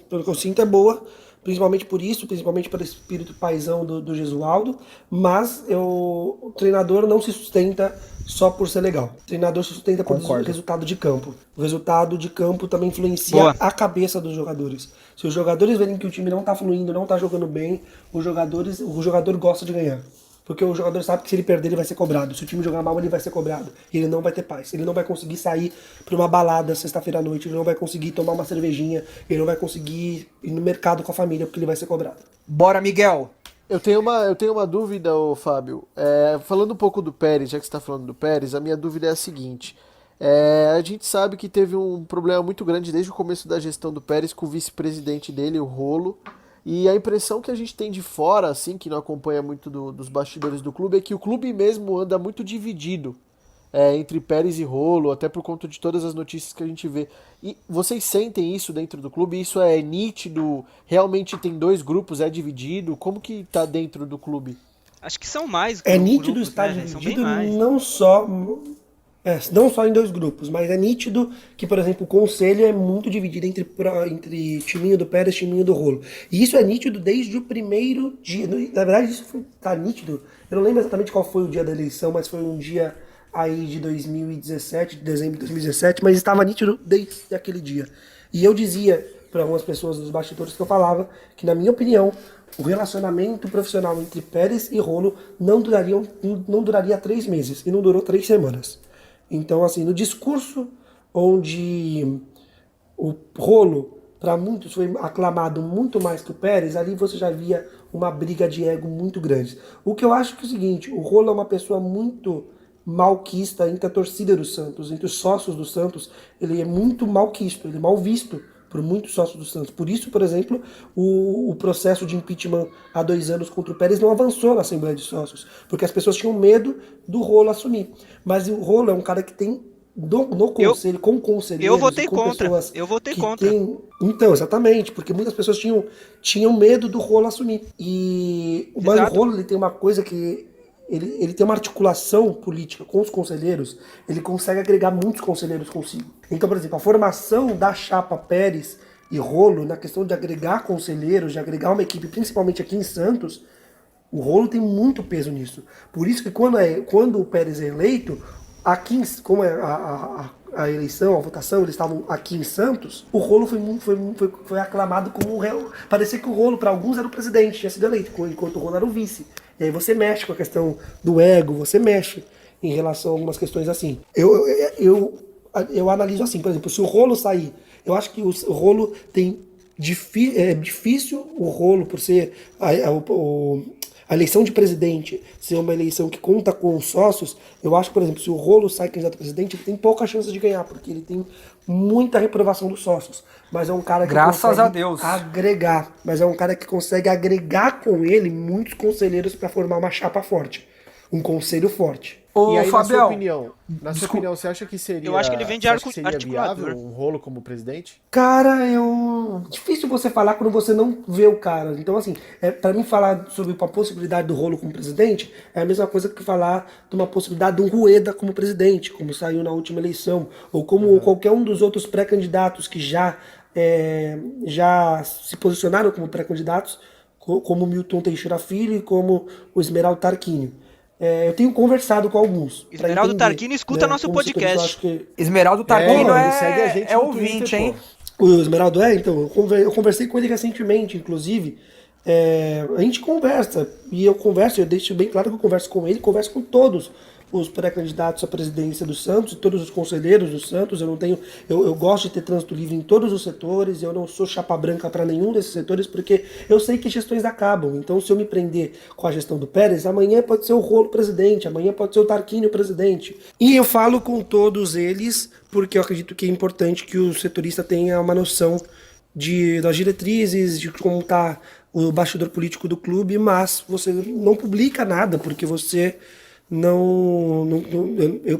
Pelo que eu sinto é boa, principalmente por isso, principalmente pelo espírito paizão do Gesualdo, mas o treinador não se sustenta só por ser legal. O treinador se sustenta por resultado de campo. O resultado de campo também influencia a cabeça dos jogadores. Se os jogadores verem que o time não tá fluindo, não tá jogando bem, o jogador gosta de ganhar. Porque o jogador sabe que se ele perder, ele vai ser cobrado. Se o time jogar mal, ele vai ser cobrado. E ele não vai ter paz. Ele não vai conseguir sair pra uma balada sexta-feira à noite. Ele não vai conseguir tomar uma cervejinha. Ele não vai conseguir ir no mercado com a família, porque ele vai ser cobrado. Bora, Miguel! Eu tenho uma dúvida, ô Fábio. Falando um pouco do Pérez, já que você está falando do Pérez, a minha dúvida é a seguinte. A gente sabe que teve um problema muito grande desde o começo da gestão do Pérez com o vice-presidente dele, o Rolo. E a impressão que a gente tem de fora, assim, que não acompanha muito dos bastidores do clube, é que o clube mesmo anda muito dividido entre Pérez e Rolo, até por conta de todas as notícias que a gente vê. E vocês sentem isso dentro do clube? Isso é nítido? Realmente tem dois grupos, é dividido? Como que tá dentro do clube? Acho que são mais É nítido grupos, estar né? São bem dividido mais. não só em dois grupos, mas é nítido que, por exemplo, o conselho é muito dividido entre timinho do Pérez e timinho do Rolo. E isso é nítido desde o primeiro dia. Na verdade, isso tá nítido. Eu não lembro exatamente qual foi o dia da eleição, mas foi um dia aí de 2017, de dezembro de 2017, mas estava nítido desde aquele dia. E eu dizia para algumas pessoas dos bastidores que eu falava que, na minha opinião, o relacionamento profissional entre Pérez e Rolo não duraria 3 meses, e não durou 3 semanas. Então, assim, no discurso onde o Rolo, para muitos, foi aclamado muito mais que o Pérez, ali você já via uma briga de ego muito grande. O que eu acho que é o seguinte, o Rolo é uma pessoa muito malquista entre a torcida do Santos, entre os sócios do Santos, ele é muito malquisto, ele é mal visto por muitos sócios do Santos. Por isso, por exemplo, o processo de impeachment há 2 anos contra o Pérez não avançou na Assembleia de Sócios, porque as pessoas tinham medo do Rolo assumir. Mas o Rolo é um cara que tem no conselho, com conselheiros, Eu votei com contra. pessoas Eu votei que contra. Então, exatamente, porque muitas pessoas tinham medo do Rolo assumir. Mas o Rolo, ele tem uma coisa que ele tem uma articulação política com os conselheiros, ele consegue agregar muitos conselheiros consigo. Então, por exemplo, a formação da chapa Pérez e Rolo, na questão de agregar conselheiros, de agregar uma equipe, principalmente aqui em Santos, o Rolo tem muito peso nisso. Por isso que quando o Pérez é eleito, aqui, como é a eleição, a votação, eles estavam aqui em Santos, o Rolo foi aclamado como o réu. Parecia que o Rolo, para alguns, era o presidente, tinha sido eleito, enquanto o Rolo era o vice. E aí você mexe com a questão do ego, você mexe em relação a algumas questões assim. Eu analiso assim, por exemplo, se o Rolo sair, eu acho que o Rolo tem... É difícil o Rolo, por ser a eleição de presidente, ser uma eleição que conta com os sócios. Eu acho que, por exemplo, se o Rolo sai candidato a presidente, ele tem pouca chance de ganhar, porque ele tem muita reprovação dos sócios. Mas é um cara que Graças a Deus. agregar. Mas é um cara que consegue agregar com ele muitos conselheiros para formar uma chapa forte. um conselho forte. Ô, E aí, Fabião, na sua opinião, você acha que seria, Eu acho que ele vem de você acha que seria articulador. viável um rolo como presidente? Cara, difícil você falar quando você não vê o cara. Então, assim, para mim falar sobre a possibilidade do rolo como presidente é a mesma coisa que falar de uma possibilidade de um Rueda como presidente, como saiu na última eleição, ou como qualquer um dos outros pré-candidatos que já se posicionaram como pré-candidatos, como o Milton Teixeira Filho e como o Esmeraldo Tarquínio. Eu tenho conversado com alguns. pra Esmeraldo entender, Tarquínio escuta nosso como setorista, eu podcast. acho que Esmeraldo Tarquino ele segue a gente é no ouvinte, Twitter, hein? pô. O Esmeraldo então, eu conversei com ele recentemente, inclusive. A gente conversa, e eu deixo bem claro que eu converso com ele, converso com todos os pré-candidatos à presidência do Santos, todos os conselheiros do Santos. Eu gosto de ter trânsito livre em todos os setores, eu não sou chapa branca para nenhum desses setores, porque eu sei que gestões acabam. Então, se eu me prender com a gestão do Pérez, amanhã pode ser o Rolo presidente, amanhã pode ser o Tarquínio presidente. E eu falo com todos eles, porque eu acredito que é importante que o setorista tenha uma noção das diretrizes, de como está o bastidor político do clube, mas você não publica nada, porque você eu,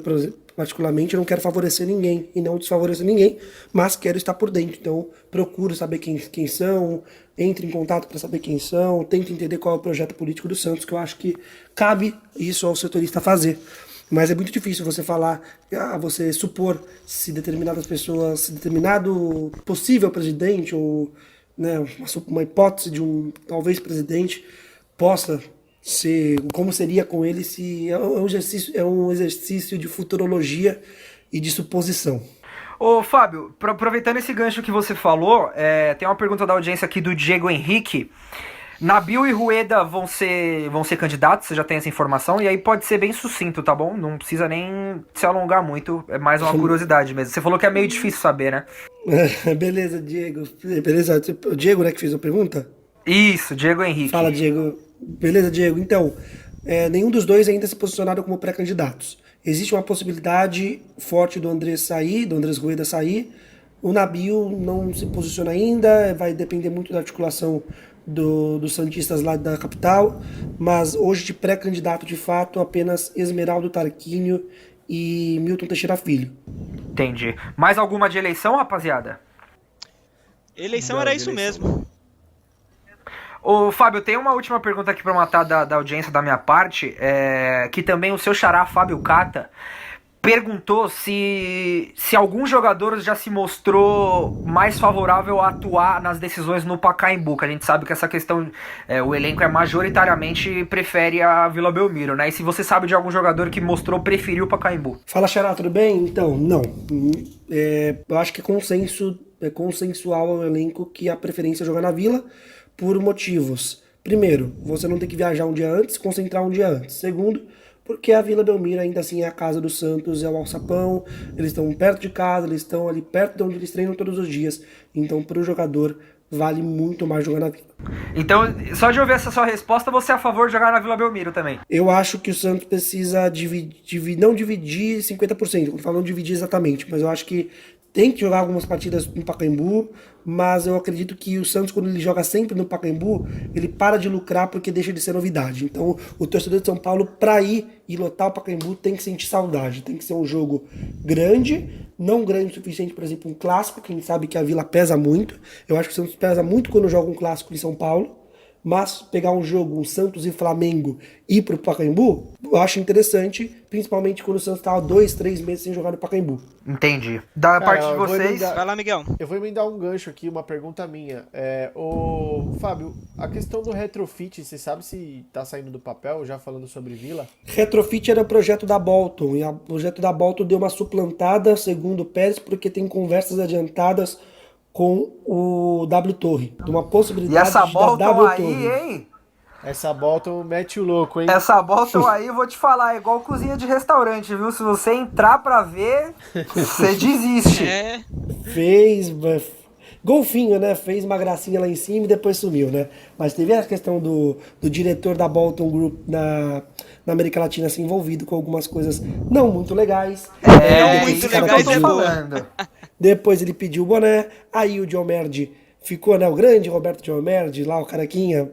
particularmente, não quero favorecer ninguém e não desfavorecer ninguém, mas quero estar por dentro. Então, procuro saber quem são, entre em contato para saber quem são, tento entender qual é o projeto político do Santos, que eu acho que cabe isso ao setorista fazer. Mas é muito difícil você falar, você supor se determinadas pessoas, se determinado possível presidente ou, né, uma hipótese de um talvez presidente possa ser, como seria com ele, se é um exercício de futurologia e de suposição. Ô, Fábio, aproveitando esse gancho que você falou, tem uma pergunta da audiência aqui do Diego Henrique. Nabil e Rueda vão ser candidatos, você já tem essa informação, e aí pode ser bem sucinto, tá bom? Não precisa nem se alongar muito, é mais uma curiosidade mesmo. Você falou que é meio difícil saber, né? Beleza, Diego. Beleza, o Diego, né, que fez a pergunta? Isso, Diego Henrique. Fala, Diego. Beleza, Diego. Então, nenhum dos dois ainda se posicionaram como pré-candidatos. Existe uma possibilidade forte do Andrés Rueda sair. O Nabil não se posiciona ainda, vai depender muito da articulação dos santistas lá da capital, mas hoje de pré-candidato de fato apenas Esmeraldo Tarquínio e Milton Teixeira Filho. Entendi. Mais alguma de eleição, rapaziada? Eleição era isso mesmo. Ô, Fábio, tem uma última pergunta aqui pra matar da audiência da minha parte, que também o seu xará, Fábio Cata, perguntou se algum jogador já se mostrou mais favorável a atuar nas decisões no Pacaembu, que a gente sabe que essa questão, o elenco prefere a Vila Belmiro, né? E se você sabe de algum jogador que preferiu o Pacaembu? Fala, xará, tudo bem? Então, não. Eu acho que é consensual ao elenco que a preferência é jogar na Vila, por motivos. Primeiro, você não tem que viajar um dia antes, concentrar um dia antes. Segundo, porque a Vila Belmiro ainda assim é a casa do Santos, é o alçapão, eles estão perto de casa, eles estão ali perto de onde eles treinam todos os dias. Então, para o jogador, vale muito mais jogar na Vila. Então, só de ouvir essa sua resposta, você é a favor de jogar na Vila Belmiro também? Eu acho que o Santos precisa não dividir 50%, não falo não dividir exatamente, mas eu acho que tem que jogar algumas partidas no Pacaembu, mas eu acredito que o Santos, quando ele joga sempre no Pacaembu, ele para de lucrar porque deixa de ser novidade. Então, o torcedor de São Paulo, para ir e lotar o Pacaembu, tem que sentir saudade. Tem que ser um jogo grande, não grande o suficiente, por exemplo, um clássico, que a gente sabe que a Vila pesa muito. Eu acho que o Santos pesa muito quando joga um clássico em São Paulo. Mas pegar um jogo, um Santos e Flamengo, e ir pro Pacaembu, eu acho interessante, principalmente quando o Santos estava 2-3 meses sem jogar no Pacaembu. Entendi. Da parte de vocês... Vai lá, Miguel. Eu vou emendar um gancho aqui, uma pergunta minha. Fábio, a questão do retrofit, você sabe se tá saindo do papel, já falando sobre Vila? Retrofit era o projeto da Bolton, e o projeto da Bolton deu uma suplantada, segundo o Pérez, porque tem conversas adiantadas com o W Torre, de uma possibilidade e essa Bolton da W aí, Torre. hein? Essa Bolton mete o louco, hein? Essa Bolton aí, eu vou te falar, é igual cozinha de restaurante, viu? Se você entrar pra ver, você desiste. Fez golfinho, né? Fez uma gracinha lá em cima e depois sumiu, né? Mas teve a questão do diretor da Bolton Group na América Latina se envolvido com algumas coisas não muito legais. Muito legais, eu tô falando. Depois ele pediu o boné, aí o Diomerdi ficou, né? O grande Roberto Diomerdi, lá o carequinha,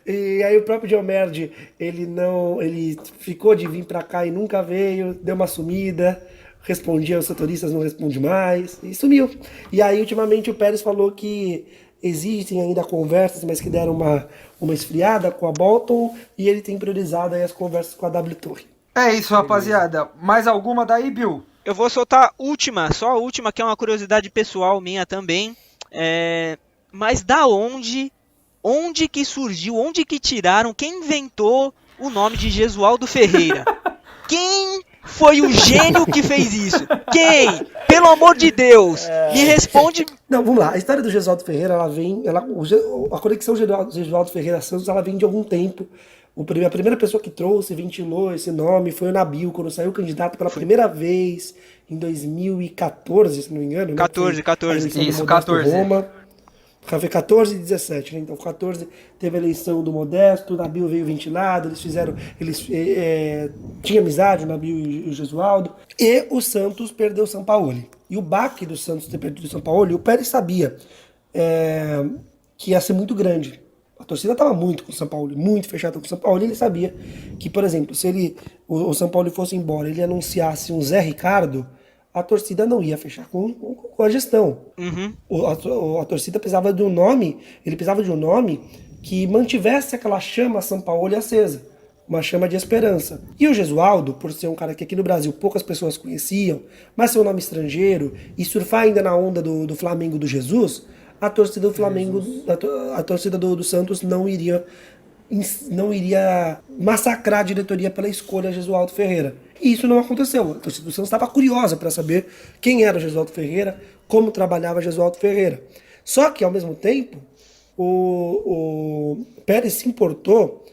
E aí o próprio Diomed, ele ficou de vir pra cá e nunca veio, deu uma sumida, respondia aos setoristas, não responde mais, e sumiu. E aí ultimamente o Pérez falou que existem ainda conversas, mas que deram uma esfriada com a Bolton, e ele tem priorizado aí as conversas com a W Torre. É isso, rapaziada. Mais alguma daí, Bill? Eu vou soltar só a última, que é uma curiosidade pessoal minha também. Mas da onde que surgiu, onde que tiraram, quem inventou o nome de Jesualdo Ferreira? Quem foi o gênio que fez isso? Quem? Pelo amor de Deus, me responde. Não, vamos lá. A história do Jesualdo Ferreira, a conexão Jesualdo Ferreira Santos, ela vem de algum tempo. A primeira pessoa que trouxe, ventilou esse nome foi o Nabil, quando saiu candidato pela primeira vez em 2014, se não me engano. 14. Isso, 14. Roma. Foi 14 e 17, né? Então 14 teve a eleição do Modesto, o Nabil veio ventilado, tinha amizade, o Nabil e o Jesualdo. E o Santos perdeu o Sampaoli. E o baque do Santos ter perdido o Sampaoli, o Pérez sabia que ia ser muito grande. A torcida estava muito com o Sampaoli, muito fechada com o Sampaoli. Ele sabia que, por exemplo, se o Sampaoli fosse embora, ele anunciasse um Zé Ricardo, a torcida não ia fechar com a gestão. A torcida precisava de um nome, ele precisava de um nome que mantivesse aquela chama Sampaoli acesa, uma chama de esperança. E o Jesualdo, por ser um cara que aqui no Brasil poucas pessoas conheciam, mas ser um nome estrangeiro e surfar ainda na onda do Flamengo do Jesus, a torcida do Flamengo, a torcida do Santos não iria massacrar a diretoria pela escolha de Jesualdo Ferreira. E isso não aconteceu. A torcida do Santos estava curiosa para saber quem era o Jesualdo Ferreira, como trabalhava Jesualdo Ferreira. Só que, ao mesmo tempo, o Pérez se importou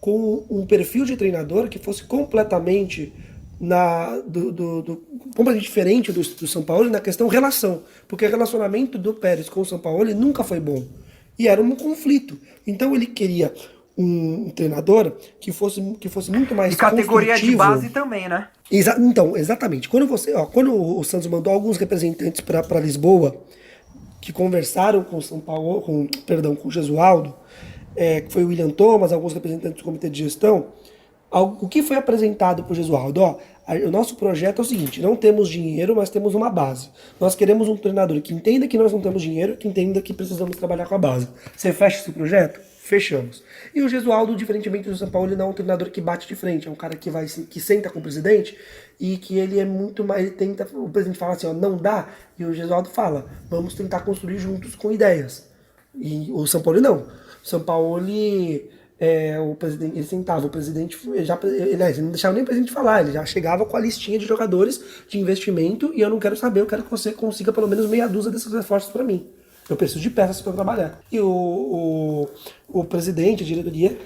com um perfil de treinador que fosse completamente completamente diferente do Sampaoli na questão relação. Porque o relacionamento do Pérez com o Sampaoli nunca foi bom. E era um conflito. Então ele queria um treinador que fosse muito mais E categoria de base também, né? Então, exatamente. Quando o Santos mandou alguns representantes para Lisboa, que conversaram com o Jesualdo, que foi o William Thomas, alguns representantes do comitê de gestão, o que foi apresentado para o Jesualdo? O nosso projeto é o seguinte: não temos dinheiro, mas temos uma base. Nós queremos um treinador que entenda que nós não temos dinheiro, que entenda que precisamos trabalhar com a base. Você fecha esse projeto? Fechamos. E o Jesualdo, diferentemente do São Paulo, ele não é um treinador que bate de frente, é um cara que senta com o presidente e que ele é muito mais, ele tenta, o presidente fala assim, não dá, e o Jesualdo fala, vamos tentar construir juntos com ideias. E o São Paulo não. O São Paulo, o presidente, ele sentava, o presidente, ele não deixava nem o presidente falar, ele já chegava com a listinha de jogadores de investimento e eu não quero saber, eu quero que você consiga pelo menos meia dúzia desses reforços para mim. Eu preciso de peças para trabalhar. E o presidente, a diretoria,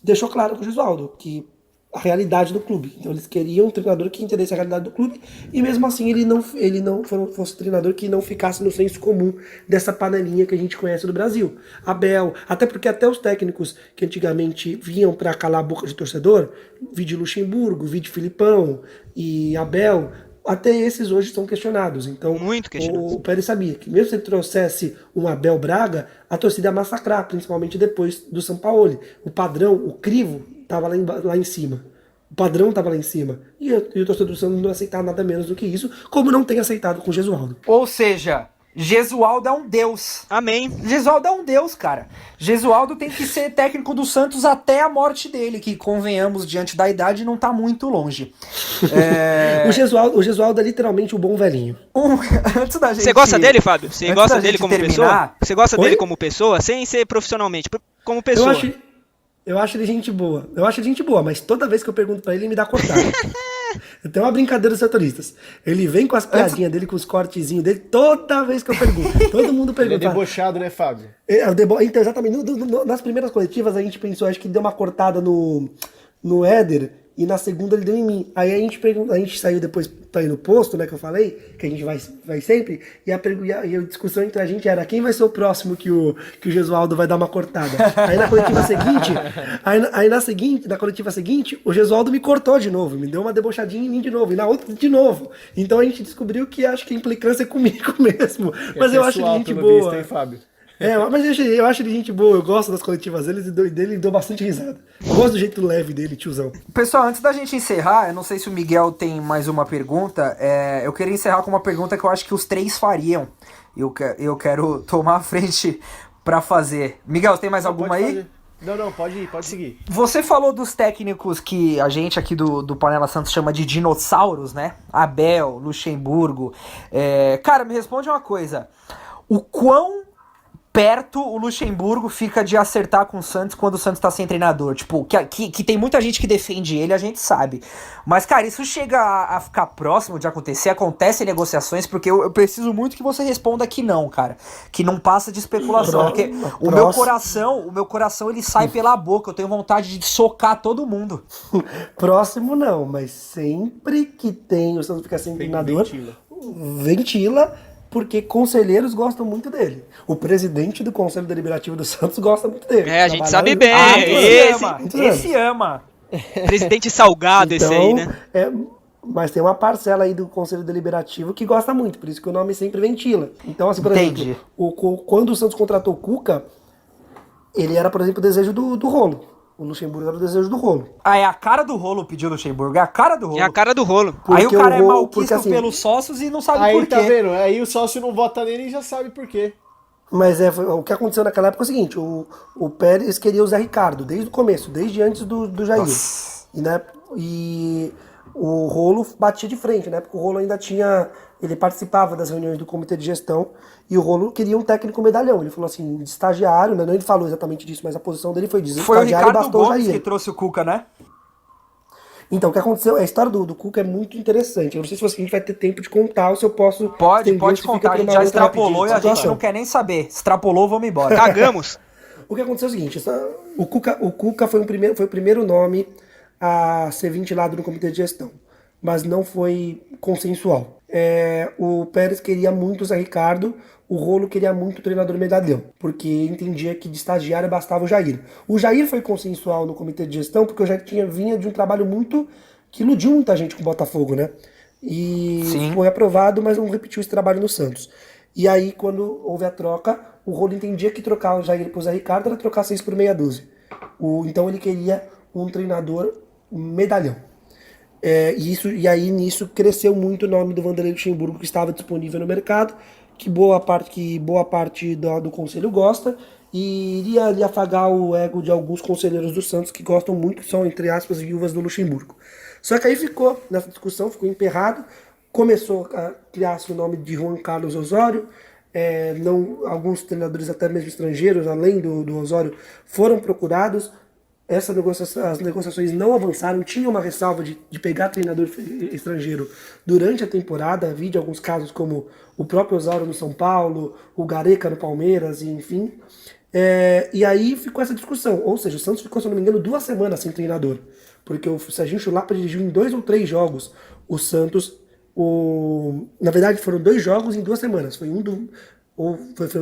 deixou claro para o Jesualdo que a realidade do clube. Então eles queriam um treinador que entendesse a realidade do clube e mesmo assim ele não fosse um treinador que não ficasse no senso comum dessa panelinha que a gente conhece do Brasil. Abel, até porque até os técnicos que antigamente vinham para calar a boca de torcedor, Vide Luxemburgo, Vide Filipão e Abel, até esses hoje são questionados. Então, muito questionados. O Pérez sabia que mesmo se ele trouxesse um Abel Braga, a torcida ia massacrar, principalmente depois do Sampaoli. O padrão, o crivo, estava lá em cima. O padrão estava lá em cima. E o torcedor do Santos não ia aceitar nada menos do que isso, como não tem aceitado com o Jesualdo. Ou seja, Jesualdo é um deus. Amém. Jesualdo é um deus, cara. Jesualdo tem que ser técnico do Santos até a morte dele, que, convenhamos, diante da idade, não tá muito longe. O Jesualdo é literalmente o bom velhinho. Antes da gente... Você gosta dele, Fábio? Você gosta dele como terminar... pessoa? Você gosta dele como pessoa, sem ser profissionalmente, como pessoa? Eu acho ele gente boa. Mas toda vez que eu pergunto pra ele me dá cortada. Tem uma brincadeira dos setoristas. Ele vem com as piadinhas dele, com os cortezinhos dele, toda vez que eu pergunto. Todo mundo pergunta. Ele é debochado, né, Fábio? Então, exatamente. Nas primeiras coletivas a gente pensou, acho que deu uma cortada no Éder, e na segunda ele deu em mim. Aí a gente saiu depois pra ir no posto, né, que eu falei, que a gente vai sempre, e a discussão entre a gente era quem vai ser o próximo que o Gesualdo vai dar uma cortada. Aí na coletiva seguinte, na coletiva seguinte, o Gesualdo me cortou de novo, me deu uma debochadinha em mim de novo, e na outra de novo. Então a gente descobriu que acho que a implicância é comigo mesmo. Mas eu acho ele gente boa. Visto, hein, Fábio? Mas eu acho ele gente boa, eu gosto das coletivas dele e dou bastante risada. Eu gosto do jeito leve dele, tiozão. Pessoal, antes da gente encerrar, eu não sei se o Miguel tem mais uma pergunta, eu queria encerrar com uma pergunta que eu acho que os três fariam. Eu quero tomar a frente pra fazer. Miguel, tem mais alguma aí? Não, pode ir, pode seguir. Você falou dos técnicos que a gente aqui do Panela Santos chama de dinossauros, né? Abel, Luxemburgo. Cara, me responde uma coisa. O quão perto o Luxemburgo fica de acertar com o Santos quando o Santos tá sem treinador? Tipo, que tem muita gente que defende ele, a gente sabe. Mas, cara, isso chega a ficar próximo de acontecer? Acontecem negociações? Porque eu preciso muito que você responda que não, cara. Que não passa de especulação. Porque o meu coração, ele sai pela boca. Eu tenho vontade de socar todo mundo. Próximo não, mas sempre que tem o Santos ficar sem treinador, ventila. Porque conselheiros gostam muito dele. O presidente do Conselho Deliberativo do Santos gosta muito dele. A gente sabe bem. Esse ama. Presidente salgado então, esse aí, né? Mas tem uma parcela aí do Conselho Deliberativo que gosta muito, por isso que o nome sempre ventila. Então, assim, por exemplo, quando o Santos contratou o Cuca, ele era, por exemplo, o desejo do Rolo. O Luxemburgo era o desejo do Rolo. É a cara do Rolo pedir o Luxemburgo. É a cara do Rolo. É a cara do Rolo. Aí o cara é malquisto assim, pelos sócios e não sabe por quê. Aí tá vendo? Aí o sócio não vota nele e já sabe por quê. Mas o que aconteceu naquela época é o seguinte, o Pérez queria o Zé Ricardo, desde o começo, desde antes do Jair. E o Rolo batia de frente, né? Porque o Rolo ainda ele participava das reuniões do comitê de gestão e o Rolo queria um técnico medalhão. Ele falou assim, de estagiário, né? Não ele falou exatamente disso, mas a posição dele foi dizer. Foi o Ricardo Gomes que trouxe o Cuca, né? Então, o que aconteceu, a história do Cuca é muito interessante. Eu não sei se a gente vai ter tempo de contar ou se eu posso... Pode contar, a gente já extrapolou e a gente não quer nem saber. Extrapolou, vamos embora. Cagamos. O que aconteceu é o seguinte, o Cuca foi o primeiro nome a ser ventilado no comitê de gestão, mas não foi consensual. O Pérez queria muito o Zé Ricardo, o Rolo queria muito o treinador medalhão, porque entendia que de estagiário bastava o Jair. O Jair foi consensual no comitê de gestão porque o Jair vinha de um trabalho que iludiu muita gente com o Botafogo, né? E Sim. Foi aprovado, mas não repetiu esse trabalho no Santos. E aí, quando houve a troca, o Rolo entendia que trocar o Jair pro Zé Ricardo era trocar 6 por meia dúzia. Então ele queria um treinador medalhão. E aí nisso cresceu muito o nome do Vanderlei Luxemburgo, que estava disponível no mercado, que boa parte do conselho gosta, e iria ali afagar o ego de alguns conselheiros do Santos que gostam muito, que são, entre aspas, viúvas do Luxemburgo. Só que aí ficou, nessa discussão, ficou emperrado, começou a criar-se o nome de Juan Carlos Osório, alguns treinadores até mesmo estrangeiros, além do Osório, foram procurados. As negociações não avançaram, tinha uma ressalva de pegar treinador estrangeiro durante a temporada, havia de alguns casos como o próprio Osório no São Paulo, o Gareca no Palmeiras, enfim. E aí ficou essa discussão, ou seja, o Santos ficou, se não me engano, 2 semanas sem treinador, porque o Serginho Chulapa dirigiu em 2 ou 3 jogos o Santos, na verdade foram 2 jogos em 2 semanas, foi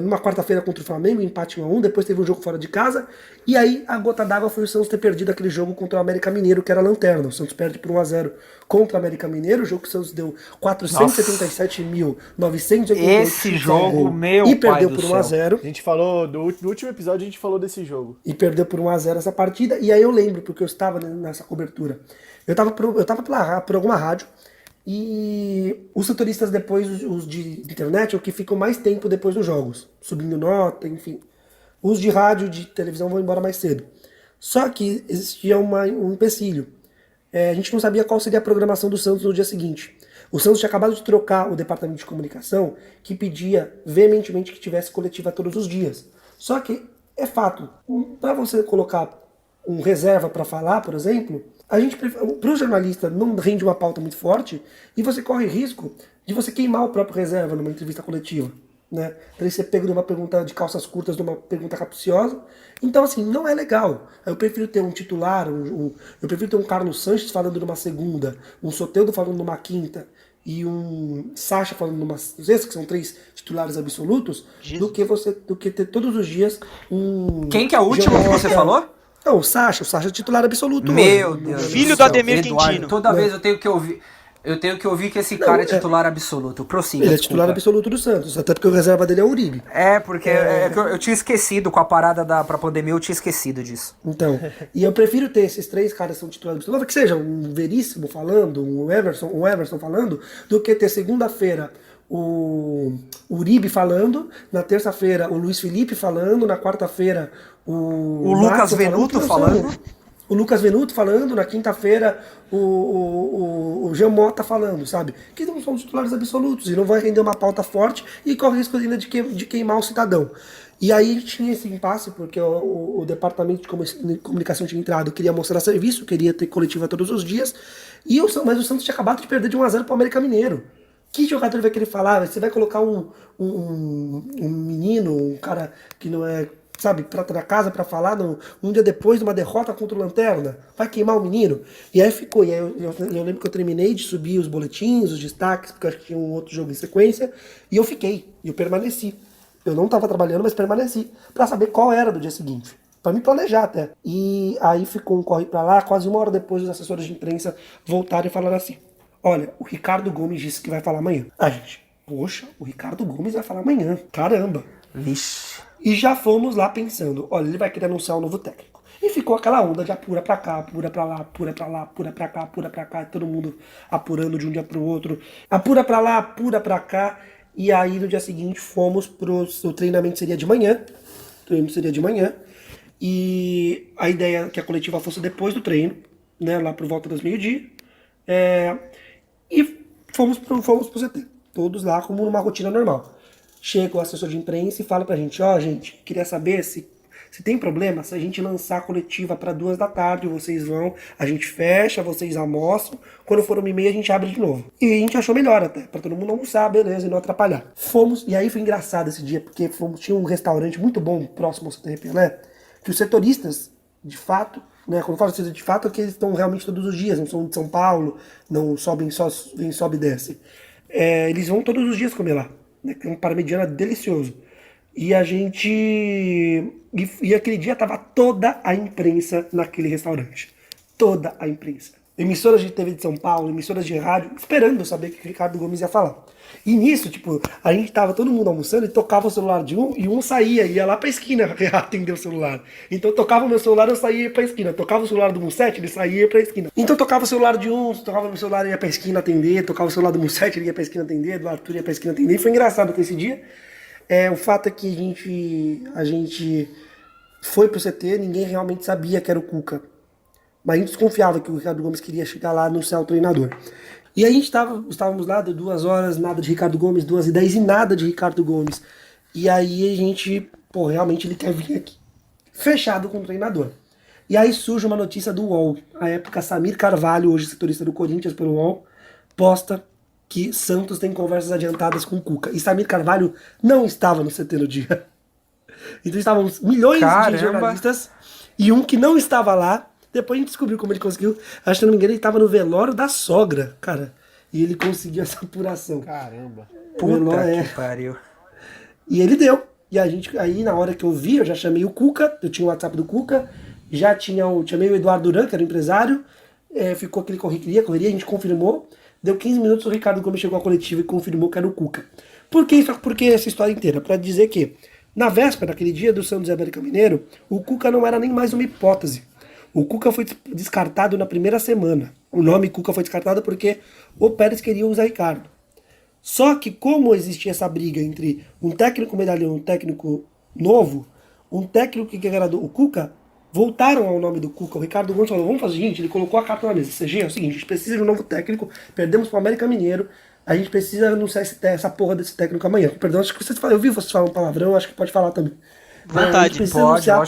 numa quarta-feira contra o Flamengo, empate 1-1, depois teve um jogo fora de casa, e aí a gota d'água foi o Santos ter perdido aquele jogo contra o América Mineiro, que era a lanterna. O Santos perde por 1-0 contra o América Mineiro, o jogo que o Santos deu 477.988 esse jogo, meu e perdeu pai por do 1-0. A gente falou, no último episódio a gente falou desse jogo. E perdeu por 1-0 essa partida, e aí eu lembro, porque eu estava nessa cobertura, eu estava por alguma rádio, e os setoristas depois, os de internet, é o que ficam mais tempo depois dos jogos, subindo nota, enfim. Os de rádio, de televisão vão embora mais cedo. Só que existia um empecilho. A gente não sabia qual seria a programação do Santos no dia seguinte. O Santos tinha acabado de trocar o departamento de comunicação, que pedia veementemente que tivesse coletiva todos os dias. Só que é fato, para você colocar um reserva para falar, por exemplo, para o jornalista não rende uma pauta muito forte e você corre risco de você queimar o próprio reserva numa entrevista coletiva. né? Pra ele ser pego numa pergunta de calças curtas, numa pergunta capciosa. Então, assim, não é legal. Eu prefiro ter um titular, eu prefiro ter um Carlos Sanches falando numa segunda, um Soteldo falando numa quinta e um Sacha falando numa sexta, que são 3 titulares absolutos, do que ter todos os dias um... Quem que é o último que você falou? Não, o Sacha é titular absoluto. Meu hoje. Deus. Filho do céu, Ademir Eduardo, Quintino. toda vez eu tenho que ouvir. Eu tenho que ouvir que esse cara é titular absoluto. Prossiga. Ele é desculpa. titular absoluto do Santos, até porque o reserva dele é o Uribe. É, porque que eu tinha esquecido com a parada pra pandemia, eu tinha esquecido disso. Então, e eu prefiro ter esses 3 caras que são titulares absolutos, que seja um Veríssimo falando, um Everson falando, do que ter segunda-feira o Uribe falando, na terça-feira o Luiz Felipe falando, na quarta-feira o Lucas Marcos Venuto falando. O Lucas Venuto falando, na quinta-feira o Jean Mota falando, sabe? Que não são titulares absolutos e não vai render uma pauta forte e corre risco ainda de queimar o cidadão. E aí a gente tinha esse impasse, porque o departamento de comunicação tinha entrado, queria mostrar serviço, queria ter coletiva todos os dias, mas o Santos tinha acabado de perder de 1-0 para o América Mineiro. Que jogador vai querer falar? Você vai colocar um menino, um cara que não é, sabe, prata da casa pra falar um dia depois de uma derrota contra o Lanterna? Vai queimar o menino? E aí ficou. E aí eu lembro que eu terminei de subir os boletins, os destaques, porque eu acho que tinha um outro jogo em sequência, e eu fiquei, e eu permaneci. Eu não estava trabalhando, mas permaneci, pra saber qual era do dia seguinte. Pra me planejar até. E aí ficou um corre pra lá, quase 1 hora depois os assessores de imprensa voltaram e falaram assim: olha, o Ricardo Gomes disse que vai falar amanhã. Ah, gente, poxa, o Ricardo Gomes vai falar amanhã. Caramba. Vixe. E já fomos lá pensando, olha, ele vai querer anunciar um novo técnico. E ficou aquela onda de apura pra cá, apura pra lá, apura pra lá, apura pra cá, apura pra cá, todo mundo apurando de um dia pro outro. Apura pra lá, apura pra cá. E aí no dia seguinte fomos o treinamento seria de manhã. O treino seria de manhã. E a ideia é que a coletiva fosse depois do treino, né, lá por volta das meio-dia. E fomos pro CT, todos lá como numa rotina normal. Chega o assessor de imprensa e fala pra gente, gente, queria saber se tem problema, se a gente lançar a coletiva para 2 da tarde, vocês vão, a gente fecha, vocês almoçam, quando for 1h30 a gente abre de novo. E a gente achou melhor até, pra todo mundo almoçar, beleza, e não atrapalhar. Fomos, e aí foi engraçado esse dia, porque tinha um restaurante muito bom próximo ao CT Pelé, que os setoristas, de fato, né, quando eu falo de fato, é que eles estão realmente todos os dias, não são de São Paulo, não sobem só, vem, sobe e desce. Eles vão todos os dias comer lá, né, que é um parmegiana delicioso. E a gente... E aquele dia tava toda a imprensa naquele restaurante. Toda a imprensa. Emissoras de TV de São Paulo, emissoras de rádio, esperando saber o que o Ricardo Gomes ia falar. E nisso, tipo, a gente tava todo mundo almoçando e tocava o celular de um, e um saía, ia lá pra esquina atender o celular. Então tocava o meu celular, eu saía e ia pra esquina. Tocava o celular do Musset, ele saía e ia pra esquina. Então tocava o celular de um, tocava o meu celular e ia pra esquina atender, tocava o celular do Musset, ele ia pra esquina atender, do Arthur ia pra esquina atender. E foi engraçado que esse dia, o fato é que a gente foi pro CT, ninguém realmente sabia que era o Cuca. Mas a gente desconfiava que o Ricardo Gomes queria chegar lá no céu treinador. E aí estávamos lá, deu 2 horas, nada de Ricardo Gomes, 2h10 e nada de Ricardo Gomes. E aí a gente, realmente ele quer vir aqui. Fechado com o treinador. E aí surge uma notícia do UOL. À época, Samir Carvalho, hoje setorista do Corinthians pelo UOL, posta que Santos tem conversas adiantadas com o Cuca. E Samir Carvalho não estava no CT no dia. Então estávamos milhões de jornalistas e um que não estava lá. Depois a gente descobriu como ele conseguiu. Acho que não me engano, ele estava no velório da sogra, cara. E ele conseguiu essa apuração. Caramba. Puta que pariu. E ele deu. E aí na hora que eu vi, eu já chamei o Cuca, eu tinha o WhatsApp do Cuca, chamei o Eduardo Duran, que era o empresário, ficou aquele correria, a gente confirmou. Deu 15 minutos, o Ricardo Gomes chegou à coletiva e confirmou que era o Cuca. Por que essa história inteira? Para dizer que, na véspera, naquele dia do Santos e América Mineiro, o Cuca não era nem mais uma hipótese. O Cuca foi descartado na primeira semana. O nome Cuca foi descartado porque o Pérez queria usar Ricardo. Só que como existia essa briga entre um técnico medalhão e um técnico novo, um técnico que agradou o Cuca, voltaram ao nome do Cuca. O Ricardo Gomes falou, vamos fazer o seguinte, ele colocou a carta na mesa. CG, é o seguinte, a gente precisa de um novo técnico, perdemos para o América Mineiro, a gente precisa anunciar essa porra desse técnico amanhã. Perdão, acho que vocês falam, eu vi vocês falam palavrão, acho que pode falar também. Vontade.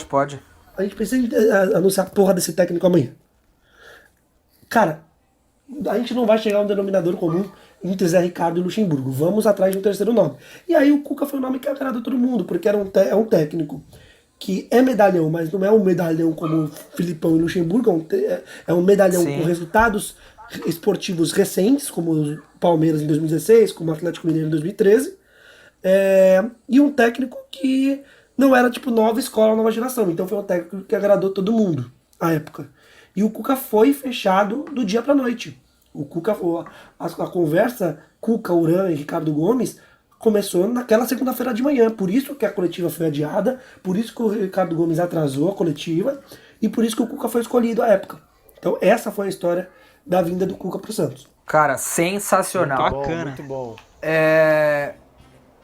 Pode. A gente precisa anunciar a porra desse técnico amanhã. Cara, a gente não vai chegar a um denominador comum. entre Zé Ricardo e Luxemburgo. Vamos atrás de um terceiro nome. E aí o Cuca foi o nome que agradou todo mundo, porque era é um técnico que é medalhão, mas não é um medalhão como Filipão e Luxemburgo, é um medalhão Sim. com resultados esportivos recentes, como o Palmeiras em 2016, como o Atlético Mineiro em 2013, e um técnico que não era tipo nova escola, nova geração. Então foi um técnico que agradou todo mundo à época. E o Cuca foi fechado do dia pra noite. O Cuca, a conversa Cuca, Uran e Ricardo Gomes começou naquela segunda-feira de manhã. Por isso que a coletiva foi adiada, por isso que o Ricardo Gomes atrasou a coletiva e por isso que o Cuca foi escolhido à época. Então essa foi a história da vinda do Cuca pro Santos. Cara, sensacional. Bacana. Muito bom.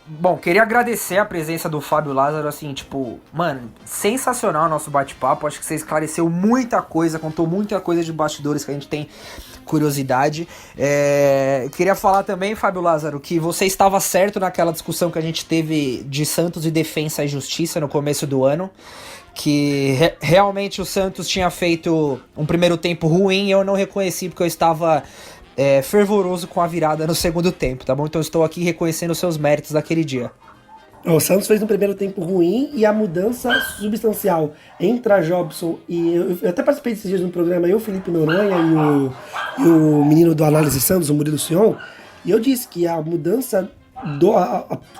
Bom, queria agradecer a presença do Fábio Lázaro, assim, tipo, mano, sensacional o nosso bate-papo, acho que você esclareceu muita coisa, contou muita coisa de bastidores que a gente tem curiosidade. Queria falar também, Fábio Lázaro, que você estava certo naquela discussão que a gente teve de Santos e Defensa e Justiça no começo do ano, que realmente o Santos tinha feito um primeiro tempo ruim e eu não reconheci porque eu estava fervoroso com a virada no segundo tempo, tá bom? Então eu estou aqui reconhecendo os seus méritos daquele dia. O Santos fez um primeiro tempo ruim e a mudança substancial entre a Jobson e... Eu até participei desses dias no programa, eu, Felipe Noronha e o menino do Análise Santos, o Murilo Sion, e eu disse que a mudança...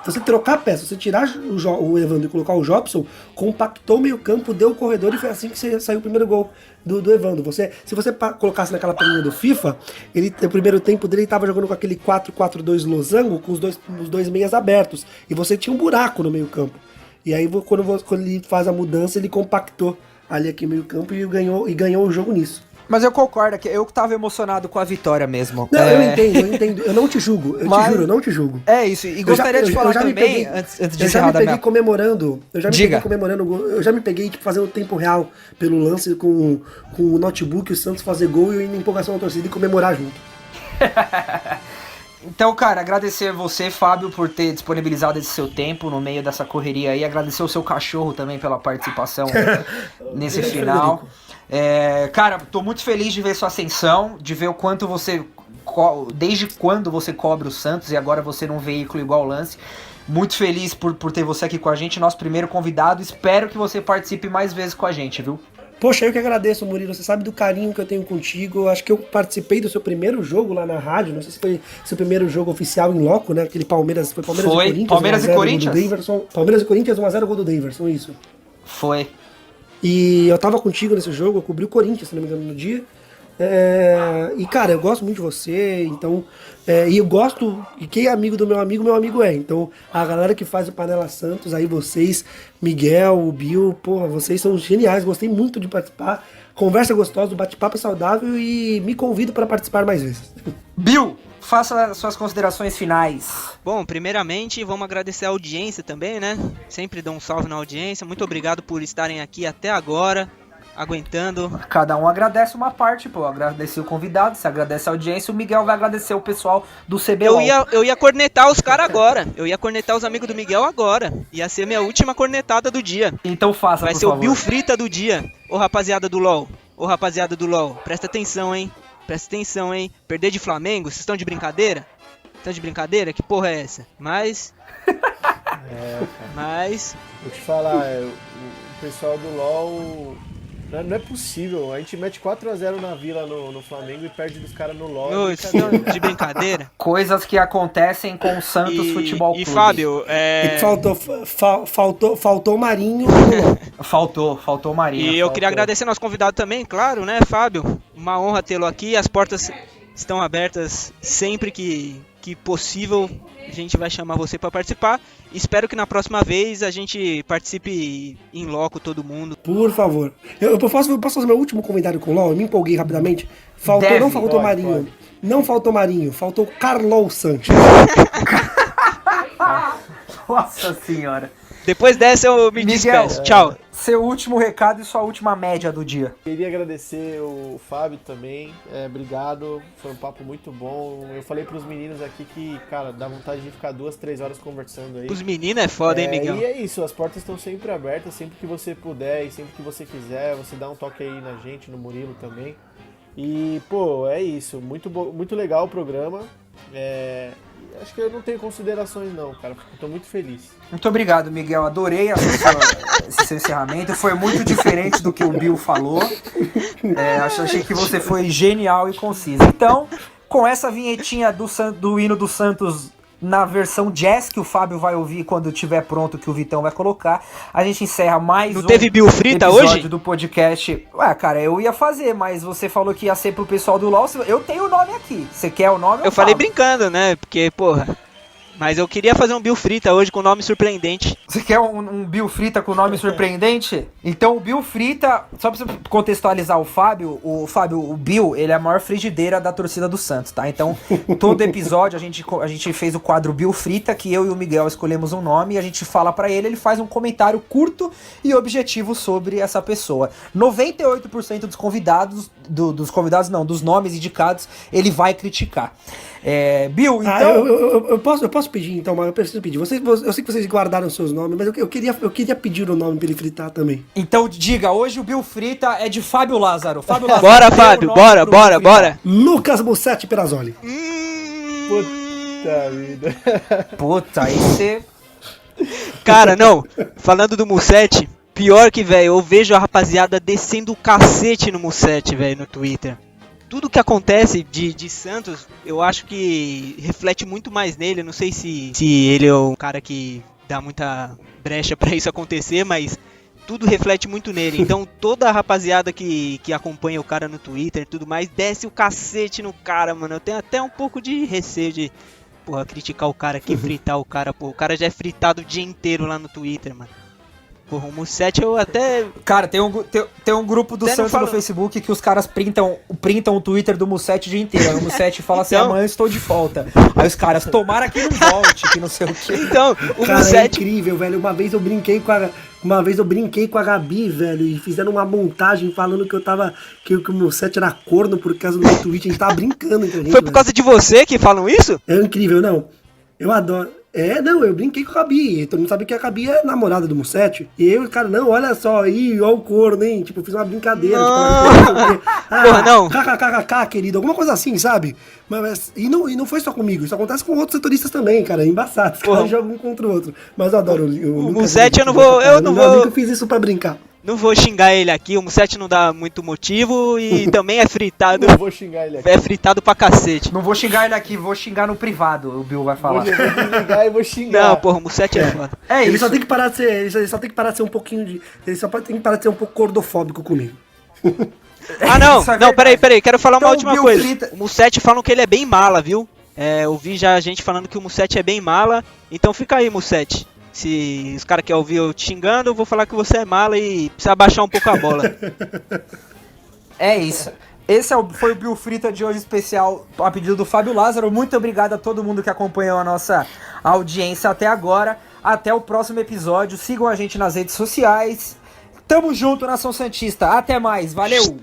você trocar a peça, você tirar o Evandro e colocar o Jobson, compactou o meio campo, deu o corredor e foi assim que saiu o primeiro gol do Evandro. Se você colocasse naquela planilha do FIFA, no primeiro tempo dele estava jogando com aquele 4-4-2 losango, com os dois meias abertos, e você tinha um buraco no meio campo. E aí quando ele faz a mudança, ele compactou ali aqui no meio campo e ganhou o jogo nisso. Mas eu concordo, que eu que tava emocionado com a vitória mesmo. Não, eu entendo. Eu não te julgo. Te juro, eu não te julgo. É isso. E gostaria de falar também, antes de encerrar da minha... Eu já me peguei tipo, fazendo tempo real pelo lance com o notebook, o Santos fazer gol e eu indo em empolgação na torcida e comemorar junto. Então, cara, agradecer você, Fábio, por ter disponibilizado esse seu tempo no meio dessa correria aí. Agradecer o seu cachorro também pela participação nesse final. Cara, tô muito feliz de ver sua ascensão, de ver o quanto você... Desde quando você cobre o Santos e agora você num veículo igual o Lance. Muito feliz por ter você aqui com a gente, nosso primeiro convidado. Espero que você participe mais vezes com a gente, viu? Poxa, eu que agradeço, Murilo. Você sabe do carinho que eu tenho contigo. Eu acho que eu participei do seu primeiro jogo lá na rádio. Não sei se foi seu primeiro jogo oficial em loco, né? Aquele Palmeiras e Corinthians. Palmeiras e Corinthians? Palmeiras e Corinthians, 1x0 gol do Daverson, isso. Foi. E eu tava contigo nesse jogo, eu cobri o Corinthians, se não me engano, no dia. E, cara, eu gosto muito de você, então... e eu gosto... E quem é amigo do meu amigo é. Então, a galera que faz o Panela Santos, aí vocês, Miguel, o Bill, porra, vocês são geniais, gostei muito de participar. Conversa gostosa, o bate-papo é saudável e me convido para participar mais vezes. Bill, faça suas considerações finais. Bom, primeiramente, vamos agradecer a audiência também, né? Sempre dou um salve na audiência. Muito obrigado por estarem aqui até agora, aguentando. Cada um agradece uma parte, pô. Agradeci o convidado, você agradece a audiência, o Miguel vai agradecer o pessoal do CBLOL. Eu ia cornetar os caras agora. Eu ia cornetar os amigos do Miguel agora. Ia ser minha última cornetada do dia. Então faça, vai por ser favor. O Bill Frita do dia. Ô rapaziada do LOL. Ô rapaziada do LOL. Presta atenção, hein? Presta atenção, hein? Perder de Flamengo? Vocês estão de brincadeira? Estão de brincadeira? Que porra é essa? Mas... Vou te falar, o pessoal do LoL... Não é possível, a gente mete 4x0 na Vila no Flamengo e perde dos caras no LoL. Estão de brincadeira? Coisas que acontecem com o Santos Futebol Clube. E Fábio, Faltou o Marinho. Faltou o Marinho. E eu queria agradecer nosso convidado também, claro, né, Fábio? Uma honra tê-lo aqui, as portas estão abertas sempre que possível. A gente vai chamar você para participar. Espero que na próxima vez a gente participe em loco, todo mundo. Por favor. Eu posso fazer meu último comentário com o LoL? Eu me empolguei rapidamente. Não faltou Marinho. Pode. Não faltou Marinho. Faltou Carlos Sanches. Nossa senhora. Depois dessa eu me despeço. Tchau. Seu último recado e sua última média do dia. Queria agradecer o Fábio também. Obrigado. Foi um papo muito bom. Eu falei pros meninos aqui que, cara, dá vontade de ficar 2-3 horas conversando aí. Os meninos é foda, hein, Miguel? E é isso. As portas estão sempre abertas. Sempre que você puder e sempre que você quiser. Você dá um toque aí na gente, no Murilo também. E, pô, é isso. Muito legal o programa. Acho que eu não tenho considerações não, cara. Eu tô muito feliz. Muito obrigado, Miguel. Adorei esse seu encerramento. Foi muito diferente do que o Bill falou. Achei que você foi genial e conciso. Então, com essa vinhetinha do hino do Santos na versão jazz, que o Fábio vai ouvir quando estiver pronto, que o Vitão vai colocar, a gente encerra mais Não teve Bill Frita episódio hoje? Do podcast. Ué, cara, eu ia fazer, mas você falou que ia ser pro pessoal do LoL. Eu tenho o nome aqui. Você quer o nome? Eu falei brincando, né? Porque, porra... Mas eu queria fazer um Bill Frita hoje com nome surpreendente. Você quer um Bill Frita com nome surpreendente? Então o Bill Frita, só pra você contextualizar o Bill, ele é a maior frigideira da torcida do Santos, tá? Então, todo episódio a gente fez o quadro Bill Frita, que eu e o Miguel escolhemos um nome e a gente fala pra ele faz um comentário curto e objetivo sobre essa pessoa. 98% dos convidados, dos nomes indicados, ele vai criticar. Bill, então... Eu posso pedir, então, mas eu preciso pedir. Eu sei que vocês guardaram seus nomes, mas eu queria pedir o nome pra ele fritar também. Então diga, hoje o Bill Frita é de Fábio Lázaro. Bora, Fábio, bora. Lucas Mussetti Perazzoli. Puta vida. Puta, aí você... Cara, não, falando do Mussetti, pior que, velho, eu vejo a rapaziada descendo o cacete no Mussetti, velho, no Twitter. Tudo que acontece de Santos, eu acho que reflete muito mais nele. Eu não sei se ele é um cara que dá muita brecha pra isso acontecer, mas tudo reflete muito nele. Então toda a rapaziada que acompanha o cara no Twitter e tudo mais, desce o cacete no cara, mano. Eu tenho até um pouco de receio de, porra, criticar o cara aqui, fritar o cara. Pô, o cara já é fritado o dia inteiro lá no Twitter, mano. Porra, o Mussetti eu até... Cara, tem um grupo do Santos no Facebook que os caras printam o Twitter do Mussetti o dia inteiro. Aí o Mussetti fala assim, amanhã eu estou de volta. Aí os caras, tomara que não volte, que não sei o quê. Então, o Cara, Mussetti... é incrível, velho. Uma vez eu brinquei com a Gabi, velho, e fizeram uma montagem falando que o Mussetti era corno por causa do meu tweet. A gente tava brincando entre a gente. Foi por causa de você que falam isso? É incrível, não. Eu adoro. Eu brinquei com a Gabi. Todo mundo sabe que a Gabi é namorada do Mussetti. E eu, cara, não, olha só aí, olha o corno, hein? Tipo, eu fiz uma brincadeira. Porra, não. KKKK, querido, alguma coisa assim, sabe? E não foi só comigo, isso acontece com outros setoristas também, cara. É embaçado. Os caras jogam um contra o outro. Mas eu adoro o Mussetti, eu não vou. Eu fiz isso pra brincar. Não vou xingar ele aqui, o Mussetti não dá muito motivo e também é fritado. Não vou xingar ele aqui. É fritado pra cacete. Não vou xingar ele aqui, vou xingar no privado, o Bill vai falar. Vou xingar e vou xingar. Não, porra, o Mussetti é foda. Isso. Ele só tem que parar de ser um pouquinho de... Ele só tem que parar de ser um pouco gordofóbico comigo. Ah, não, Isso é não, verdade. peraí, quero falar Então, uma última Bill coisa. frita- O Mussetti falam que ele é bem mala, viu? Eu vi já gente falando que o Mussetti é bem mala, então fica aí, Mussetti. Se os caras querem ouvir eu te xingando, eu vou falar que você é mala e precisa baixar um pouco a bola. É isso. Esse foi o Bill Frita de hoje especial a pedido do Fábio Lázaro. Muito obrigado a todo mundo que acompanhou a nossa audiência até agora. Até o próximo episódio. Sigam a gente nas redes sociais. Tamo junto, Nação Santista. Até mais. Valeu!